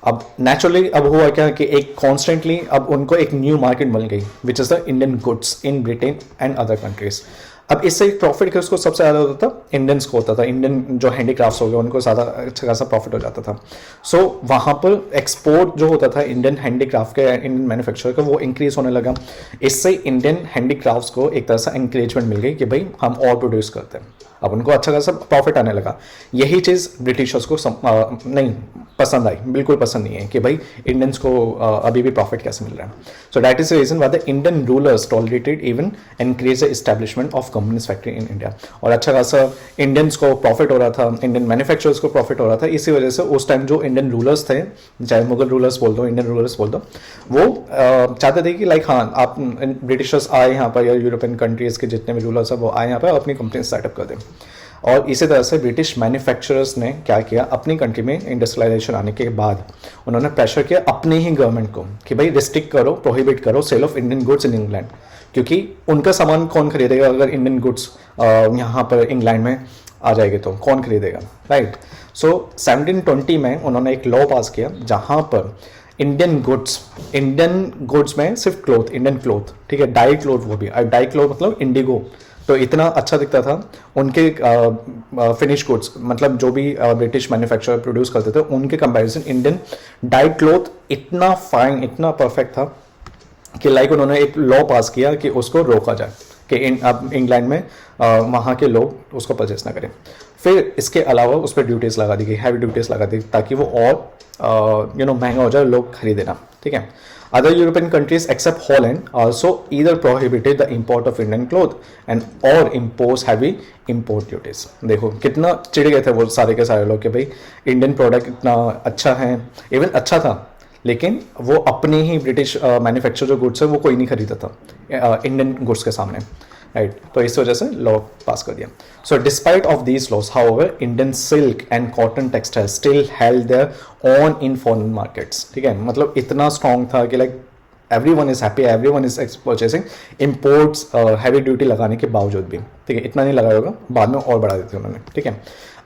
अब नेचुरली अब हुआ क्या कि एक कॉन्स्टेंटली अब उनको एक न्यू मार्केट मिल गई, which is the Indian goods in Britain and other countries. अब इससे प्रॉफिट किसको सबसे ज़्यादा होता था? इंडियंस को होता था. इंडियन जो हैंडीक्राफ्ट्स हो गए उनको ज़्यादा अच्छा खासा प्रॉफिट हो जाता था. सो वहाँ पर एक्सपोर्ट जो होता था इंडियन हैंडीक्राफ्ट के, इंडियन मैन्युफैक्चर का, वो इंक्रीज होने लगा. इससे इंडियन हैंडीक्राफ्ट्स को एक तरह से एंकरेजमेंट मिल गई कि भाई हम और प्रोड्यूस करते हैं. अब उनको अच्छा खासा प्रॉफिट आने लगा. यही चीज़ ब्रिटिशर्स को नहीं पसंद आई, बिल्कुल पसंद नहीं है कि भाई इंडियंस को अभी भी प्रॉफिट कैसे मिल रहा है. So that is the reason why the Indian rulers tolerated even encourage the establishment of communist factory in India. और अच्छा खासा इंडियंस को प्रॉफिट हो रहा था, इंडियन मैन्युफैक्चरर्स को प्रॉफिट हो रहा था. इसी वजह से उस टाइम जो इंडियन रूलर्स थे, चाहे मुगल रूलर्स बोल दो, इंडियन रूलर्स बोल दो, वो चाहते थे कि लाइक हाँ आप ब्रिटिशर्स आए यहाँ पर या यूरोपियन कंट्रीज के जितने भी रूलर्स हैं वो आए यहाँ पर अपनी कंपनी सेटअप कर दें. और इसी तरह से ब्रिटिश मैन्युफैक्चरर्स ने क्या किया, अपनी कंट्री में इंडस्ट्रियलाइजेशन आने के बाद उन्होंने प्रेशर किया अपने ही गवर्नमेंट को कि भाई रिस्ट्रिक्ट करो, प्रोहिबिट करो sale of Indian goods in England, क्योंकि उनका सामान कौन खरीदेगा अगर इंडियन गुड्स यहाँ पर इंग्लैंड में आ जाएगी तो कौन खरीदेगा, राइट। सो 1720 में उन्होंने एक लॉ पास किया जहाँ पर इंडियन गुड्स में सिर्फ क्लोथ, इंडियन क्लोथ, ठीक है, डाई क्लोथ, वो भी डाई क्लोथ मतलब इंडिगो, तो इतना अच्छा दिखता था उनके फिनिश गुड्स, मतलब जो भी ब्रिटिश मैन्युफैक्चरर प्रोड्यूस करते थे उनके कंपैरिजन इंडियन डाई क्लोथ इतना फाइन, इतना परफेक्ट था कि लाइक उन्होंने एक लॉ पास किया कि उसको रोका जाए कि अब इंग्लैंड में वहाँ के लोग उसको परचेस ना करें। फिर इसके अलावा उस पर ड्यूटीज़ लगा दी गई, हैवी ड्यूटीज़ लगा दी ताकि वो और महंगा हो जाए, लोग खरीदे ना, ठीक है। Other European countries except Holland also either prohibited the import of Indian cloth and or impose heavy import duties। देखो कितना चिढ़ गए थे वो सारे के सारे लोग कि भाई इंडियन प्रोडक्ट इतना अच्छा है, इवन अच्छा था लेकिन वो अपने ही ब्रिटिश मैन्युफैक्चर जो गुड्स है वो कोई नहीं खरीदा था इंडियन गुड्स के सामने, राइट। तो इस वजह से लॉ पास कर दिया। So despite of these laws however Indian silk and cotton textile still held their own in foreign markets, ठीक है, मतलब इतना स्ट्रॉन्ग था कि like everyone is happy, everyone is purchasing imports heavy duty लगाने के बावजूद भी, ठीक है, इतना नहीं लगाया होगा, बाद में और बढ़ा देते उन्होंने, ठीक है।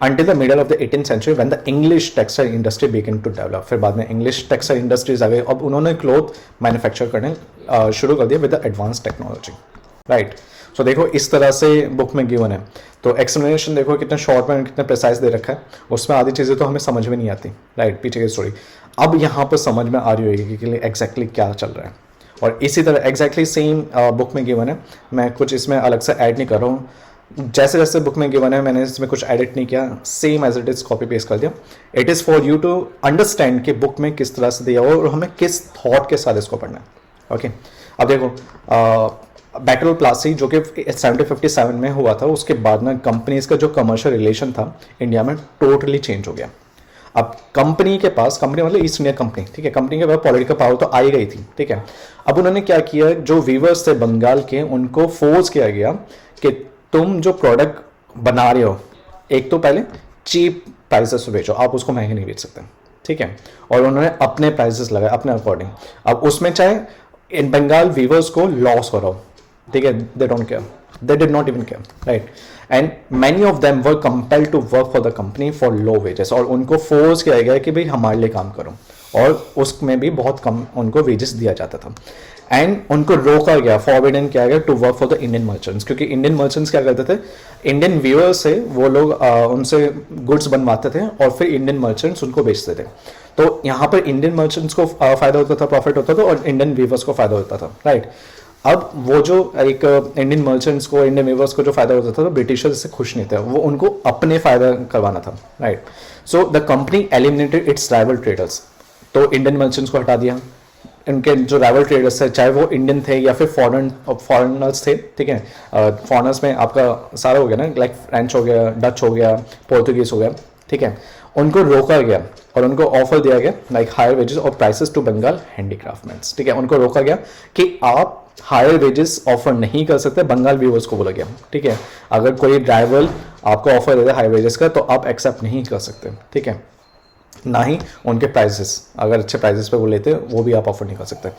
Until the middle of the 18th century when the English textile industry began to develop, फिर बाद में इंग्लिश टेक्सटाइल इंडस्ट्रीज आ गई, अब उन्होंने क्लोथ मैन्युफैक्चर करने शुरू कर दिया with the advance technology, right. So देखो इस तरह से बुक में गिवन है, तो एक्सप्लेनेशन देखो कितने शॉर्ट में कितने प्रिसाइज दे रखा है, उसमें आधी चीज़ें तो हमें समझ में नहीं आती, राइट, पीछे की स्टोरी अब यहाँ पर समझ में आ रही होगी कि एग्जैक्टली क्या चल रहा है। और इसी तरह एग्जैक्टली सेम बुक में गिवन है, मैं कुछ इसमें अलग से ऐड नहीं कर रहा हूँ, जैसे जैसे बुक में गिवन है मैंने इसमें कुछ एडिट नहीं किया, same as it is copy paste कर दिया। It is for you to understand कि बुक में किस तरह से दिया हो और हमें किस थॉट के साथ इसको पढ़ना है, ओके। अब देखो बैटल ऑफ प्लासी जो कि 1757 में हुआ था, उसके बाद में कंपनीज का जो कमर्शियल रिलेशन था इंडिया में टोटली चेंज हो गया। अब कंपनी के पास, कंपनी मतलब ईस्ट इंडिया कंपनी, ठीक है, कंपनी के पास पॉलिटिकल पावर तो आई गई थी, ठीक है। अब उन्होंने क्या किया, जो वीवर्स थे बंगाल के उनको फोर्स किया गया कि तुम जो प्रोडक्ट बना रहे हो एक तो पहले चीप प्राइसेस पे बेचो, आप उसको महंगे नहीं बेच सकते, ठीक है। और उन्होंने अपने प्राइसेस लगाए अपने अकॉर्डिंग, अब उसमें चाहे इन बंगाल वीवर्स को लॉस हो रहा हो, ठीक है, they don't care, they did not even care, right, and many of them were compelled to work for the company for low wages, और उनको फोर्स किया गया कि भाई हमारे लिए काम करो, और उसमें भी बहुत कम उनको वेजेस दिया जाता था। एंड उनको रोका गया, फॉरबिडन किया गया to work for the Indian merchants, क्योंकि इंडियन मर्चेंट्स क्या करते थे, इंडियन व्यूअर्स से वो लोग उनसे गुड्स बनवाते थे और फिर इंडियन मर्चेंट्स उनको बेचते थे। तो यहाँ पर इंडियन मर्चेंट्स को फायदा होता था, प्रॉफिट होता था, और इंडियन व्यूअर्स को फायदा होता था, राइट। अब वो जो एक इंडियन मर्चेंट्स को, इंडियन व्यूअर्स को जो फायदा होता था, तो ब्रिटिशर्स से खुश नहीं थे, वो उनको अपने फायदा करवाना था, right. So the company eliminated it's rival traders, तो इंडियन मर्चेंट्स को हटा दिया, इनके जो राइवल ट्रेडर्स थे चाहे वो इंडियन थे या फिर फॉरेनर्स थे, ठीक है। फॉरेनर्स में आपका सारा हो गया ना, लाइक फ्रेंच हो गया, डच हो गया, पोर्तुगीज हो गया, ठीक है, उनको रोका गया और उनको ऑफर दिया गया लाइक हायर वेजेस और प्राइसेस टू बंगाल हैंडीक्राफ्टमैन्स, ठीक है। उनको रोका गया कि आप हायर वेजेस ऑफर नहीं कर सकते, बंगाल व्यूअर्स को बोला गया, ठीक है। अगर कोई ड्राइवर आपको ऑफर देता है हायर वेजेस का तो आप एक्सेप्ट नहीं कर सकते, ठीक है, ना ही उनके प्राइसेस, अगर अच्छे प्राइसेस पे वो लेते वो भी आप ऑफर नहीं कर सकते।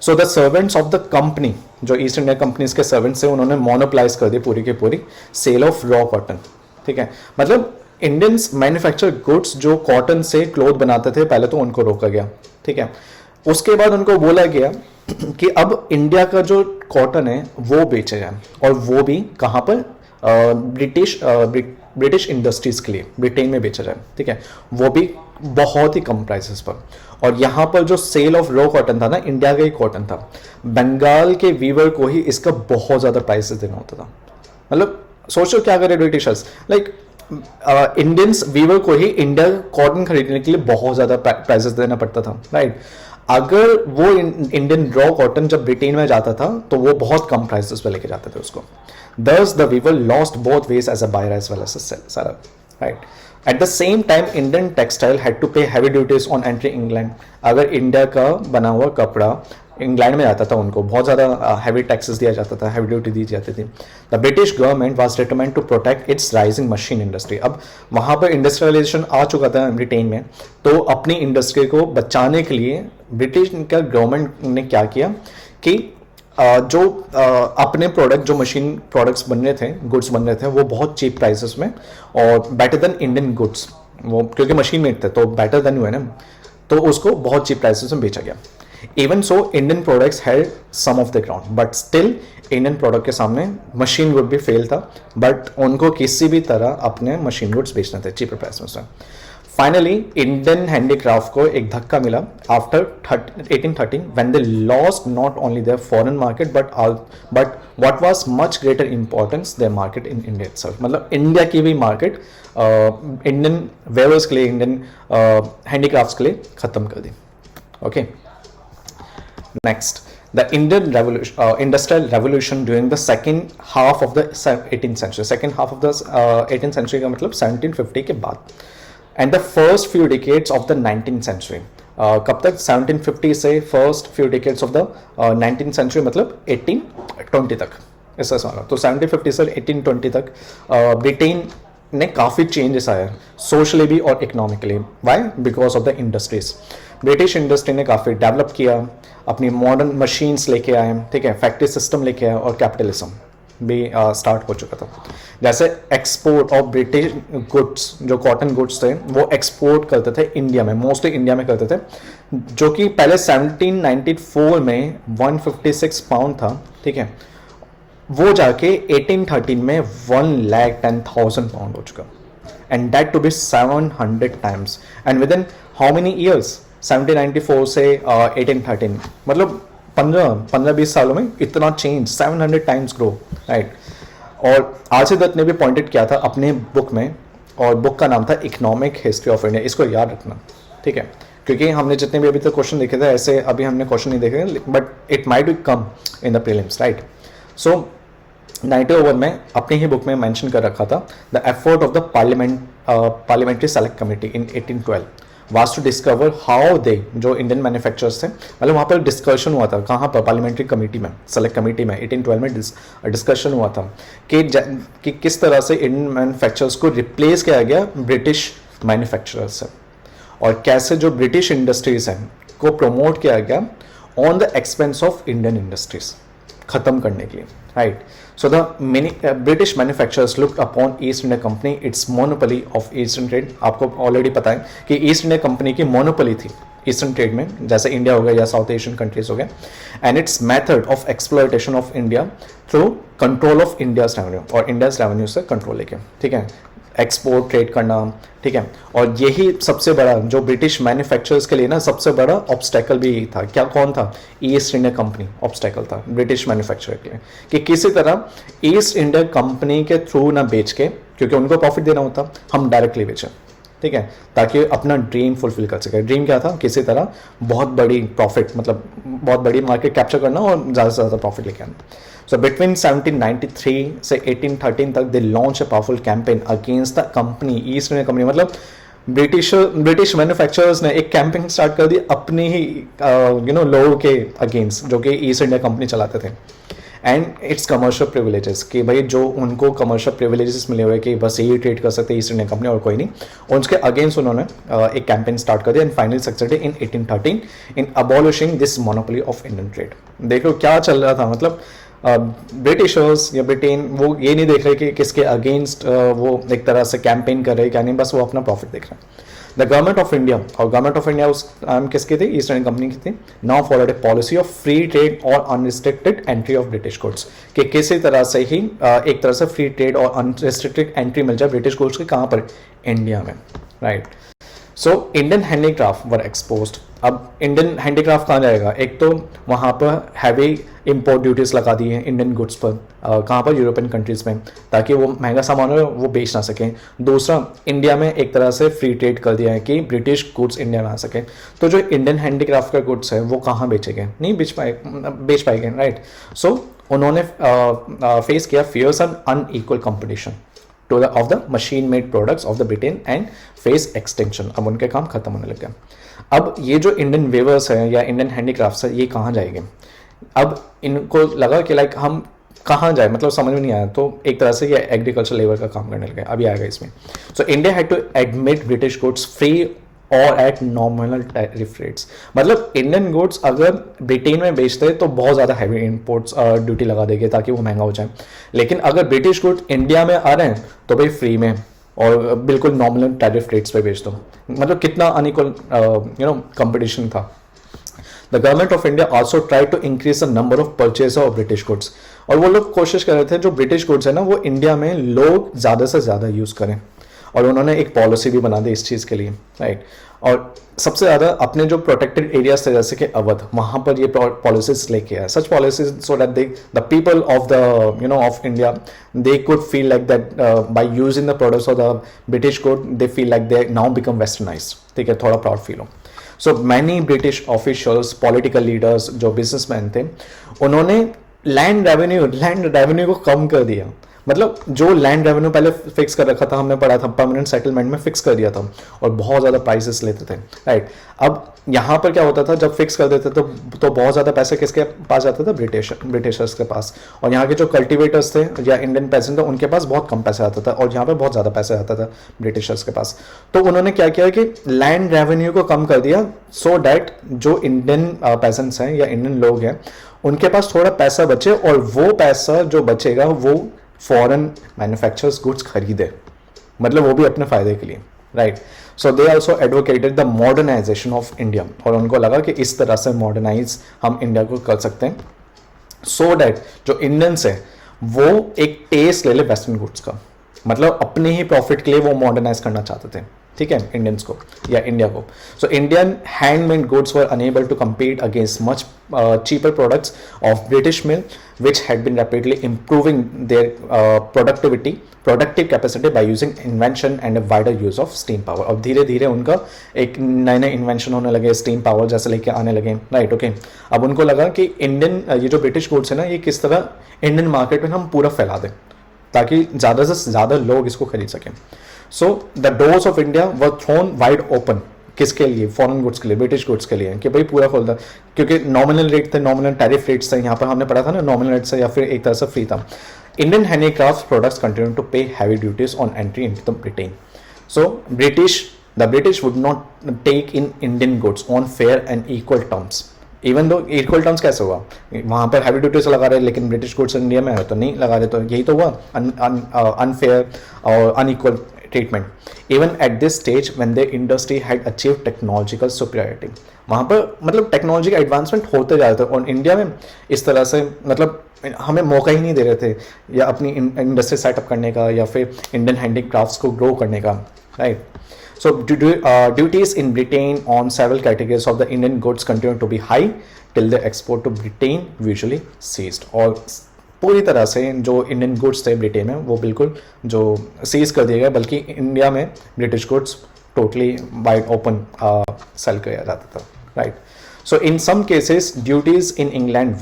So the servants of the company, जो ईस्ट इंडिया कंपनीज के सर्वेंट्स हैं, उन्होंने मोनोपलाइज कर दी पूरी की पूरी सेल ऑफ रॉ कॉटन, ठीक है। मतलब इंडियंस मैन्युफैक्चर गुड्स जो कॉटन से क्लोथ बनाते थे पहले तो उनको रोका गया, ठीक है। उसके बाद उनको बोला गया कि अब इंडिया का जो कॉटन है वो बेचा जाए, और वो भी कहाँ पर, ब्रिटिश इंडस्ट्रीज के लिए ब्रिटेन में बेचा जाए, ठीक है, वो भी बहुत ही कम प्राइसेस पर। और यहाँ पर जो सेल ऑफ रॉ कॉटन था ना, इंडिया का ही कॉटन था, बंगाल के वीवर को ही इसका बहुत ज़्यादा प्राइसेस देना होता था। मतलब सोचो क्या करे ब्रिटिशर्स, लाइक इंडियंस वीवर को ही इंडिया कॉटन खरीदने के लिए बहुत ज़्यादा प्राइसेस देना पड़ता था, राइट। अगर वो इंडियन रॉ कॉटन जब ब्रिटेन में जाता था तो वो बहुत कम प्राइसेस पे लेके जाते थे उसको। Thus the weaver lost both ways as a buyer as well as a seller, right? At the same time, Indian textile had to pay heavy duties on entry England. अगर इंडिया का बना हुआ कपड़ा इंग्लैंड में जाता था उनको बहुत ज़्यादा हैवी टैक्सेस दिया जाता था, हैवी ड्यूटी दी जाती थी. The British government was determined to protect its rising machine industry. अब वहाँ पर इंडस्ट्रियलाइजेशन आ चुका था ब्रिटेन में, तो अपनी इंडस्ट्री को बचाने के लिए ब्रिटिश का गवर्नमेंट ने क्या किया कि जो अपने प्रोडक्ट, जो मशीन प्रोडक्ट्स बन रहे थे, गुड्स बन रहे थे, वो बहुत चीप प्राइसेस में और बेटर देन इंडियन गुड्स, वो क्योंकि मशीन मेड थे तो बेटर देन हुए ना, तो उसको बहुत चीप प्राइसेस में बेचा गया. Even so Indian products had some of the ground, but still Indian product के सामने मशीन गुड भी फेल था, बट उनको किसी भी तरह अपने मशीन गुड्स बेचने थे चीपर प्राइस में. फाइनली इंडियन हैंडीक्राफ्ट को एक धक्का मिला after 1813 when they lost not only their foreign market but what was much greater importance their market in India itself. मतलब इंडिया की भी मार्केट इंडियन वेवर्स के लिए, इंडियन हैंडीक्राफ्ट्स के लिए खत्म कर दी. Okay, next, the Indian revolution, industrial revolution during the second half of the 18th century. Second half of the 18th century का मतलब 1750 के बाद, and the first few decades of the 19th century. कब तक? 1750 से first few decades of the 19th century मतलब 1820 तक, ऐसा समझो. तो 1750 से 1820 तक ब्रिटेन ने काफ़ी चेंजेस आया सोशली भी और economically. Why? Because of the industries. British industry ने काफ़ी डेवलप किया, अपनी मॉडर्न मशीन्स लेके आए, ठीक है, फैक्ट्री सिस्टम लेके आए और कैपिटलिज्म भी स्टार्ट हो चुका था. जैसे एक्सपोर्ट ऑफ ब्रिटिश गुड्स, जो कॉटन गुड्स थे वो एक्सपोर्ट करते थे इंडिया में, मोस्टली इंडिया में करते थे, जो कि पहले 1794 में 156 पाउंड था, ठीक है, वो जाके 1813 में 1,10,000 पाउंड हो चुका, and that to be 700 times, and within how many years? 1794 से 1813, मतलब 15-20 सालों में इतना चेंज, 700 टाइम्स ग्रो, राइट. और आरसी दत्त ने भी पॉइंटेड किया था अपने बुक में, और बुक का नाम था इकोनॉमिक हिस्ट्री ऑफ इंडिया. इसको याद रखना, ठीक है, क्योंकि हमने जितने भी अभी तक क्वेश्चन देखे थे, ऐसे अभी हमने क्वेश्चन नहीं देखे, but it might be come in the prelims, right. So 90 में अपनी ही बुक में मेंशन कर रखा था the effort of the parliamentary select committee in 1812 was to discover how they, जो इंडियन मैन्युफैक्चरर्स थे, मतलब वहाँ पर डिस्कशन हुआ था, कहाँ पर? पार्लियामेंट्री कमेटी में, सेलेक्ट कमेटी में 1812 में डिस्कशन हुआ था कि किस तरह से इंडियन मैन्युफैक्चरर्स को रिप्लेस किया गया ब्रिटिश मैन्युफैक्चरर्स से, और कैसे जो ब्रिटिश इंडस्ट्रीज हैं को प्रमोट किया गया on the expense of Indian industries, खत्म करने के लिए, right. So the many British manufacturers looked upon East India Company its monopoly of Eastern trade. आपको ऑलरेडी पता है कि ईस्ट इंडिया कंपनी की मोनोपोली थी ईस्टर्न ट्रेड में, जैसे इंडिया हो गया या साउथ एशियन कंट्रीज हो गए, and it's method of exploitation of India through control of India's revenue, और इंडियाज रेवेन्यू से कंट्रोल लेके, ठीक है, एक्सपोर्ट ट्रेड करना, ठीक है. और यही सबसे बड़ा, जो ब्रिटिश मैन्युफैक्चरर्स के लिए ना सबसे बड़ा ऑब्स्टेकल भी यही था. क्या? कौन था? ईस्ट इंडिया कंपनी ऑब्स्टेकल था ब्रिटिश मैन्युफैक्चरर के लिए, कि किसी तरह ईस्ट इंडिया कंपनी के थ्रू ना बेच के, क्योंकि उनको प्रॉफिट देना होता, हम डायरेक्टली बेचें, ठीक है, ताकि अपना ड्रीम फुलफिल कर सके. ड्रीम क्या था? किसी तरह बहुत बड़ी प्रॉफिट, मतलब बहुत बड़ी मार्केट कैप्चर करना और ज़्यादा से ज़्यादा प्रॉफिट लेके आना. So between 1793 से 1813 तक they launched a powerful campaign against the company, east India company, मतलब ब्रिटिश मैन्युफैक्चरर्स ने एक कैंपेन स्टार्ट कर दी अपने ही लोगों के अगेंस्ट, जो कि ईस्ट इंडिया कंपनी चलाते थे, एंड इट्स कमर्शियल प्रिविलेजेस, कि भाई जो उनको कमर्शियल प्रिविलेजेस मिले हुए कि बस यही ट्रेड कर सकते हैं ईस्ट इंडिया कंपनी और कोई नहीं, उसके अगेंस्ट उन्होंने एक कैंपेन स्टार्ट कर दिया, and finally successful in 1813 in abolishing this monopoly of Indian trade. देखो क्या चल रहा था, मतलब ब्रिटिशर्स या ब्रिटेन वो ये नहीं देख रहे कि किसके अगेंस्ट वो एक तरह से कैंपेन कर रहे, क्या नहीं, बस वो अपना प्रॉफिट देख रहे हैं. द गवर्नमेंट ऑफ इंडिया, और गवर्नमेंट ऑफ इंडिया उस टाइम किसकी थी? ईस्ट इंडियन कंपनी की थी. Now followed a policy of free trade और unrestricted entry of British goods, कि किसी तरह से ही एक तरह से फ्री ट्रेड और अनरिस्ट्रिक्टेड एंट्री मिल जाए ब्रिटिश गुड्स के, कहाँ पर? इंडिया में, right. So Indian handicraft were exposed. अब इंडियन हैंडीक्राफ्ट कहाँ जाएगा? एक तो वहाँ पर हैवी इंपोर्ट ड्यूटीज लगा दी है इंडियन गुड्स पर, कहाँ पर? यूरोपियन कंट्रीज में, ताकि वो महंगा सामान हो वो बेच ना सकें. दूसरा, इंडिया में एक तरह से फ्री ट्रेड कर दिया है कि ब्रिटिश गुड्स इंडिया में आ सके. तो जो इंडियन हैंडीक्राफ्ट का गुड्स है वो कहाँ बेचेंगे? नहीं बेच पाएंगे, राइट. सो उन्होंने फेस किया fierce and unequal competition of the machine made products of the Britain and face extension. अब उनके काम खत्म होने लग गया. अब ये जो इंडियन वेवर्स हैं या इंडियन हैंडीक्राफ्ट्स है, ये कहाँ जाएंगे? अब इनको लगा कि लाइक हम कहाँ जाए, मतलब समझ में नहीं आया, तो एक तरह से ये एग्रीकल्चर लेबर का काम करने लगे। अभी आएगा इसमें। So India had to admit British goods free और एट नॉमिनल टैरिफ रेट्स। मतलब इंडियन गुड्स अगर ब्रिटेन में बेचते तो बहुत ज़्यादा हैवी इंपोर्ट्स ड्यूटी लगा देंगे ताकि वो महंगा हो जाए, लेकिन अगर ब्रिटिश गुड्स इंडिया में आ रहे हैं तो भाई फ्री में और बिल्कुल नॉमिनल टैरिफ रेट्स पे बेच दो। मतलब कितना अनइक्वल कंपटीशन था। The government of India also try to increase the number of purchaser of British goods. और वो लोग कोशिश कर रहे थे जो ब्रिटिश गुड्स है ना वो इंडिया में लोग ज़्यादा से ज़्यादा यूज़ करें, और उन्होंने एक पॉलिसी भी बना दी इस चीज़ के लिए, राइट। और सबसे ज़्यादा अपने जो प्रोटेक्टेड एरियाज थे जैसे कि अवध, वहाँ पर ये पॉलिसीज लेके आए, such policies so that they the people of the of India they could feel like that by using the products of the British good they feel like they now become westernized, ठीक है, थोड़ा proud feel हो। So many British officials, political leaders, जो businessman थे, उन्होंने land revenue को कम कर दिया। मतलब जो लैंड रेवेन्यू पहले फिक्स कर रखा था, हमने पढ़ा था परमानेंट सेटलमेंट में फिक्स कर दिया था, और बहुत ज़्यादा प्राइसेस लेते थे, राइट। अब यहाँ पर क्या होता था, जब फिक्स कर देते तो बहुत ज़्यादा पैसे किसके पास जाते थे? ब्रिटिशर्स के पास। और यहाँ के जो कल्टिवेटर्स थे या इंडियन पेसेंट थे उनके पास बहुत कम पैसा आता था, और यहाँ पर बहुत ज़्यादा पैसा आता था ब्रिटिशर्स के पास। तो उन्होंने क्या किया कि लैंड रेवेन्यू को कम कर दिया, सो डैट जो इंडियन पेसेंट्स हैं या इंडियन लोग हैं उनके पास थोड़ा पैसा बचे, और वो पैसा जो बचेगा वो फॉरेन मैन्युफैक्चरर्स गुड्स खरीदे, मतलब वो भी अपने फायदे के लिए, right. So they also advocated the modernization of India, और उनको लगा कि इस तरह से मॉडर्नाइज हम इंडिया को कर सकते हैं, सो डैट जो इंडियंस है वो एक टेस्ट ले ले वेस्टर्न गुड्स का, मतलब अपने ही प्रॉफिट के लिए वो मॉडर्नाइज करना चाहते थे, ठीक है, इंडियंस को या इंडिया को। So Indian handmade goods were unable to compete against much cheaper products of British mill, which had been rapidly improving their productive capacity by using invention and a wider use of steam power। और धीरे धीरे उनका एक नए नए invention होने लगे, steam power जैसे लेके आने लगे, राइट, ओके। अब उनको लगा कि इंडियन ये जो ब्रिटिश गुड्स है ना, ये किस तरह इंडियन मार्केट में हम पूरा फैला दें ताकि ज़्यादा से ज़्यादा लोग इसको खरीद सकें। So the doors of India were thrown wide open, किसके लिए? फॉरेन गुड्स के लिए, ब्रिटिश गुड्स के लिए, कि भाई पूरा खोल दो, क्योंकि नॉमिनल रेट थे, नॉमिनल टैरिफ रेट्स थे, यहाँ पर हमने पढ़ा था ना, नॉमिनल रेट से या फिर एक तरह से फ्री था। Indian handicraft products continue to pay heavy duties on entry into the Britain. So the British would not take in Indian goods on fair and equal terms. Even though equal terms कैसे हुआ? वहाँ पर heavy duties लगा रहे, लेकिन British goods India में है तो नहीं लगा रहे, तो यही तो हुआ, अनफेयर और unequal treatment. Even at this stage when the industry had achieve technological superiority, वहाँ पर मतलब टेक्नोलॉजी का एडवांसमेंट होते जा रहे थे, और इंडिया में इस तरह से मतलब हमें मौका ही नहीं दे रहे थे या अपनी इंडस्ट्री सेटअप करने का या फिर इंडियन हैंडीक्राफ्ट्स को ग्रो करने का, right. So duties in Britain on several categories of the Indian goods continue to be high till the export to Britain usually ceased। और पूरी तरह से जो इंडियन गुड्स थे ब्रिटेन में वो बिल्कुल जो सीज कर दिए गए, बल्कि इंडिया में British goods totally wide open sale किया जाता था, right. So in some cases duties in England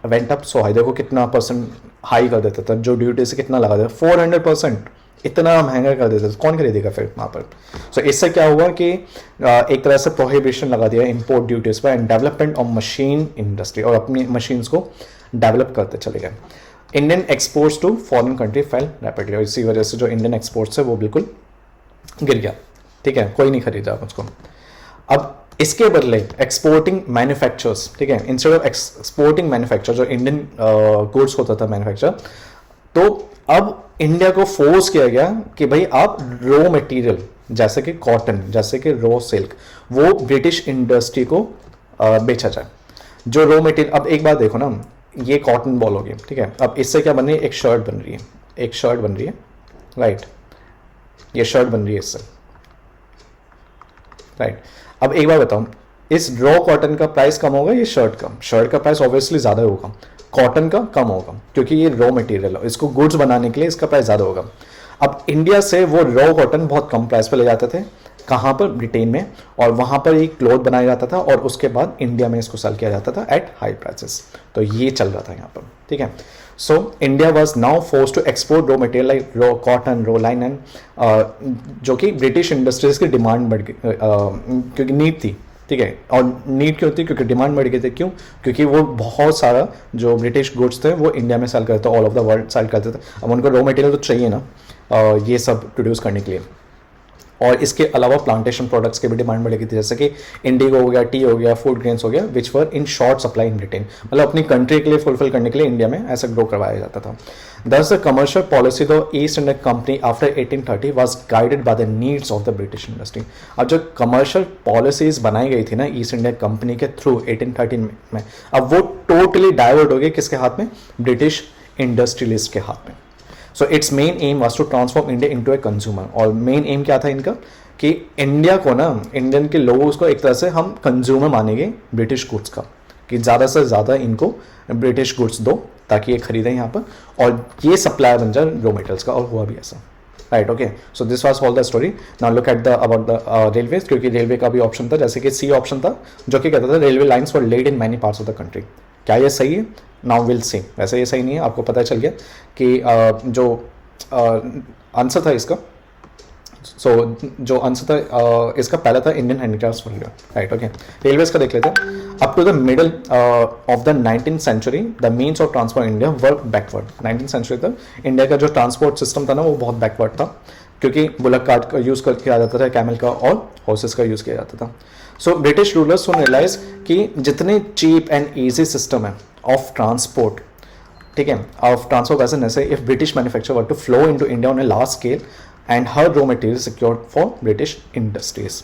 went up so high, देखो कितना परसेंट हाई कर देता था, जो ड्यूटीज कितना लगा देता, 400%, इतना महंगा कर देते थे, कौन खरीदेगा फिर वहाँ पर। सो इससे क्या हुआ कि एक तरह से प्रोहिबिशन लगा दिया इंपोर्ट ड्यूटीज पर, and development of machine industry, और अपनी मशीन्स को डेवलप करते चले गए। Indian exports to foreign country fell rapidly, और इसी वजह से जो इंडियन एक्सपोर्ट्स है वो बिल्कुल गिर गया, ठीक है, कोई नहीं खरीदा उसको। अब इसके बदले एक्सपोर्टिंग मैन्युफैक्चरर्स, ठीक है, इंस्टेड ऑफ एक्सपोर्टिंग मैन्युफैक्चर जो इंडियन गुड्स होता था मैन्युफैक्चर, तो अब इंडिया को फोर्स किया गया कि भाई आप रॉ मटेरियल जैसे कि कॉटन, जैसे कि रॉ सिल्क, वो ब्रिटिश इंडस्ट्री को बेचा जाए। जो रॉ मटेरियल, अब एक बात देखो ना, ये कॉटन बॉल होगी, ठीक है, अब इससे क्या बन रही है? एक शर्ट बन रही है, एक शर्ट बन रही है, राइट, ये शर्ट बन रही है इससे, राइट। अब एक बार बताऊं, इस रॉ कॉटन का प्राइस कम होगा, ये शर्ट का प्राइस ऑब्वियसली ज़्यादा होगा, कॉटन का कम होगा, क्योंकि ये रॉ मटेरियल है, इसको गुड्स बनाने के लिए इसका प्राइस ज़्यादा होगा। अब इंडिया से वो रॉ कॉटन बहुत कम प्राइस पे ले जाते थे, कहाँ पर? ब्रिटेन में, और वहाँ पर एक क्लॉथ बनाया जाता था, और उसके बाद इंडिया में इसको सेल किया जाता था एट हाई प्राइसेस। तो ये चल रहा था यहाँ पर, ठीक है। So India was now force to export raw material like raw cotton, raw line and, जो कि ब्रिटिश इंडस्ट्रीज की डिमांड बढ़ गई, क्योंकि नीड थी, ठीक है। और नीड क्यों होती है? क्योंकि डिमांड बढ़ गई थी। क्यों? क्योंकि वो बहुत सारा जो ब्रिटिश गुड्स थे वो इंडिया में सेल करते थे, all of the world sale करते थे। अब उनको रॉ मटेरियल तो चाहिए ना ये सब प्रोड्यूस करने के लिए। और इसके अलावा प्लांटेशन प्रोडक्ट्स की भी डिमांड बढ़ेगी थी, जैसे कि इंडिगो हो गया, टी हो गया, फूड ग्रेन्स हो गया, which were in short supply in Britain. मतलब अपनी कंट्री के लिए फुलफिल करने के लिए इंडिया में ऐसा ग्रो करवाया जाता था। दस the commercial policy the east India company after 1830 was guided by the needs of the British industry. अब जो कमर्शियल पॉलिसीज बनाई गई थी ना ईस्ट इंडिया कंपनी के थ्रू 1830 में, अब वो टोटली डाइवर्ट हो गई किसके हाथ में? ब्रिटिश इंडस्ट्रियलिस्ट के हाथ में। So its main aim was to transform India into a consumer. और मेन एम क्या था इनका? कि इंडिया को ना, इंडियन के लोगों को एक तरह से हम कंज्यूमर मानेंगे ब्रिटिश गुड्स का, कि ज़्यादा से ज़्यादा इनको ब्रिटिश गुड्स दो ताकि ये खरीदें यहाँ पर, और ये सप्लाई बन जाए रॉ मटेरियल्स का। और हुआ भी ऐसा, right. Okay, so this was all the story. Now look at the about the railway, क्योंकि रेलवे का भी ऑप्शन था, जैसे कि सी ऑप्शन था जो कि कहता था railway lines were laid in many parts of the country. क्या ये सही है? Now will see. वैसे ये सही नहीं है, आपको पता चल गया कि जो आंसर था इसका, जो आंसर था इसका पहला था Indian handicrafts for India, right. Okay, railways का देख लेते हैं। Up to the middle of the 19th century the means of transport India work backward. 19th century तक इंडिया का जो ट्रांसपोर्ट सिस्टम था ना वो बहुत बैकवर्ड था, क्योंकि बुलक कार्ट का यूज़ किया जाता था, कैमल का और हॉर्सेस का यूज़ किया जाता था। So British rulers soon realize कि जितने चीप एंड ईजी सिस्टम है ऑफ ट्रांसपोर्ट, ठीक है, ऑफ ट्रांसपोर्ट वैसे ऐसे, if British manufacture were to flow into India on a large scale and her raw material secured for British industries.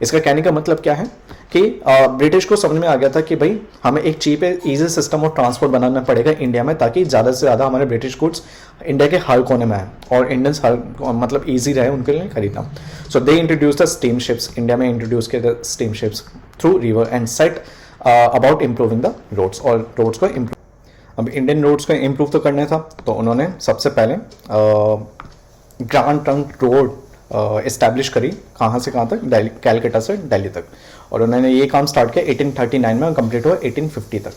इसका कहने का मतलब क्या है कि ब्रिटिश को समझ में आ गया था कि भाई हमें एक cheap easy system of transport बनाना पड़ेगा इंडिया में, ताकि ज़्यादा से ज़्यादा हमारे ब्रिटिश गुड्स इंडिया के हर कोने में आए और इंडियंस हर मतलब ईजी रहे उनके लिए खरीदना। So they introduce the steam ships. India में इंट्रोड्यूस किए the steam ships through river and set about improving the roads, और रोड्स को इम्प्रूव, अब इंडियन रोड्स को इम्प्रूव तो करना था, तो उन्होंने सबसे पहले ग्रैंड ट्रंक रोड इस्टेब्लिश करी। कहाँ से कहाँ तक? दिल्ली, कैलकाटा से दिल्ली तक। और उन्होंने ये काम स्टार्ट किया 1839 में और कंप्लीट हुआ 1850 तक।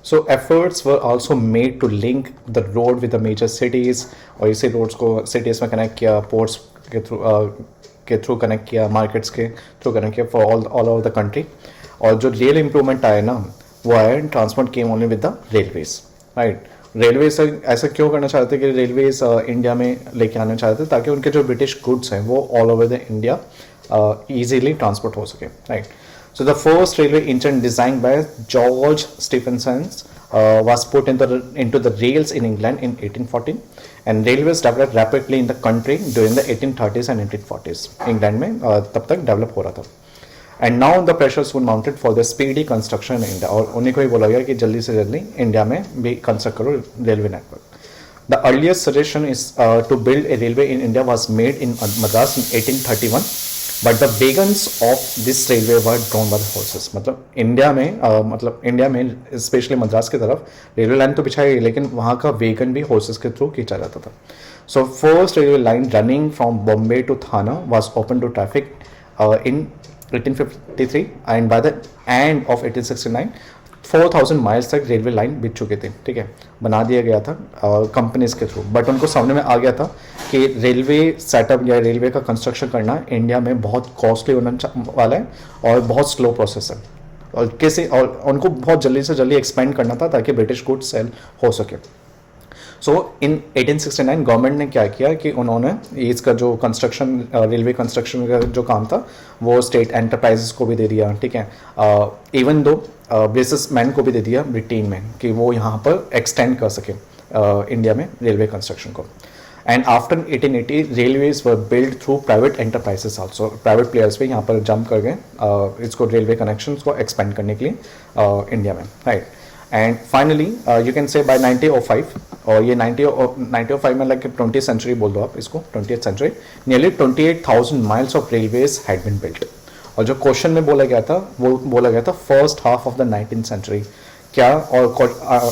So efforts were also made to link the road with the major cities, और इसी रोड्स को सिटीज़ में कनेक्ट किया, पोर्ट्स के थ्रू कनेक्ट किया, मार्केट्स के थ्रू कनेक्ट किया for all over the country. और जो रियल इम्प्रूवमेंट आया ना वो आया transport came only with the railways, right. Railway से ऐसा क्यों करना चाहते कि रेलवेज इंडिया में लेके आना चाहते ताकि उनके जो ब्रिटिश गुड्स हैं वो all over the India easily transport हो सके, right. So the first railway engine design by George Stephenson was put into the rails in England in 1814, and railways developed rapidly in the country during the 1830s and 1840s. England में तब तक develop हो रहा था। And now the pressure would mounted for the speedy construction in India, और उन्हीं को ही बोला गया कि जल्दी से जल्दी इंडिया में भी कंस्ट्रक्ट करो railway network. The earliest suggestion is to build a railway in India was made in Madras in 1831, but the wagons of this railway were drawn by the horses. मतलब इंडिया में स्पेशली मद्रास की तरफ railway line तो बिछाई गई, लेकिन वहाँ का वेगन भी हॉर्सेस के थ्रू खींचा जाता था। So first railway line running from Bombay to Thana was open to traffic in 1853, and by the end of 1869 4000 miles तक रेलवे लाइन बिछ चुके थे, ठीक है, बना दिया गया था कंपनीज के थ्रू। बट उनको समझ में आ गया था कि रेलवे सेटअप या रेलवे का कंस्ट्रक्शन करना इंडिया में बहुत कॉस्टली होने वाला है और बहुत स्लो प्रोसेस है, और कैसे, और उनको बहुत जल्दी से जल्दी एक्सपेंड करना था ताकि ब्रिटिश गुड्स सेल हो सके। सो इन 1869 गवर्नमेंट ने क्या किया कि उन्होंने इसका जो कंस्ट्रक्शन, रेलवे कंस्ट्रक्शन का जो काम था वो स्टेट एंटरप्राइजेस को भी दे दिया, ठीक है, इवन दो बिजनेसमैन को भी दे दिया ब्रिटेन में कि वो यहाँ पर एक्सटेंड कर सके इंडिया में रेलवे कंस्ट्रक्शन को। And after 1880 railways were build through private enterprises also, private players भी यहाँ पर जंप कर गए इसको रेलवे कनेक्शंस को एक्सपेंड करने के लिए इंडिया में, right. And finally you can say by 1905, और ये 1905 में लाइक 20th सेंचुरी बोल दो आप इसको, 20th century, nearly 28,000 miles of railways had been built. और जो क्वेश्चन में बोला गया था वो बोला गया था first half of the 19th century. क्या, और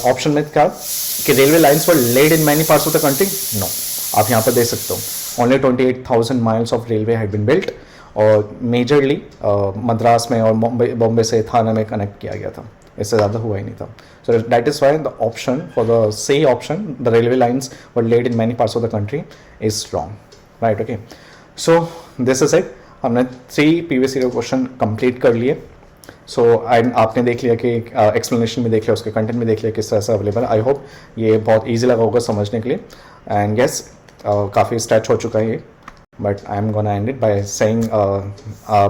ऑप्शन में क्या कि railway lines were laid in many parts of the country? No, आप यहाँ पर देख सकते हो only 28,000 miles of railway had been built, और मेजरली मद्रास में और बॉम्बे से थाना में कनेक्ट किया गया था, इससे ज़्यादा हुआ ही नहीं था। So that is why the option for the C option, the railway lines were laid in many parts of the country, is wrong, right. Okay, so this is it. हमने 3 प्रीवियस ईयर क्वेश्चन कंप्लीट कर लिए. सो आपने देख लिया कि explanation भी देख लिया, उसके कंटेंट भी देख लिया किस तरह से अवेलेबल. आई होप ये बहुत ईजी लगा होगा समझने के लिए. एंड यस, काफ़ी स्ट्रेच हो चुका है ये, but I'm gonna end it by saying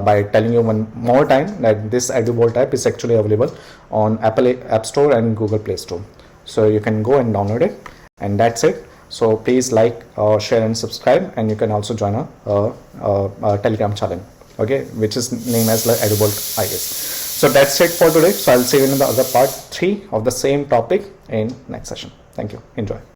by telling you one more time that this EduBolt app is actually available on Apple App Store and Google Play Store, so you can go and download it, and that's it. So please like, share and subscribe, and you can also join a Telegram channel, okay, which is named as like EduBolt IS. So that's it for today. So I'll see you in the other part 3 of the same topic in next session. Thank you. Enjoy.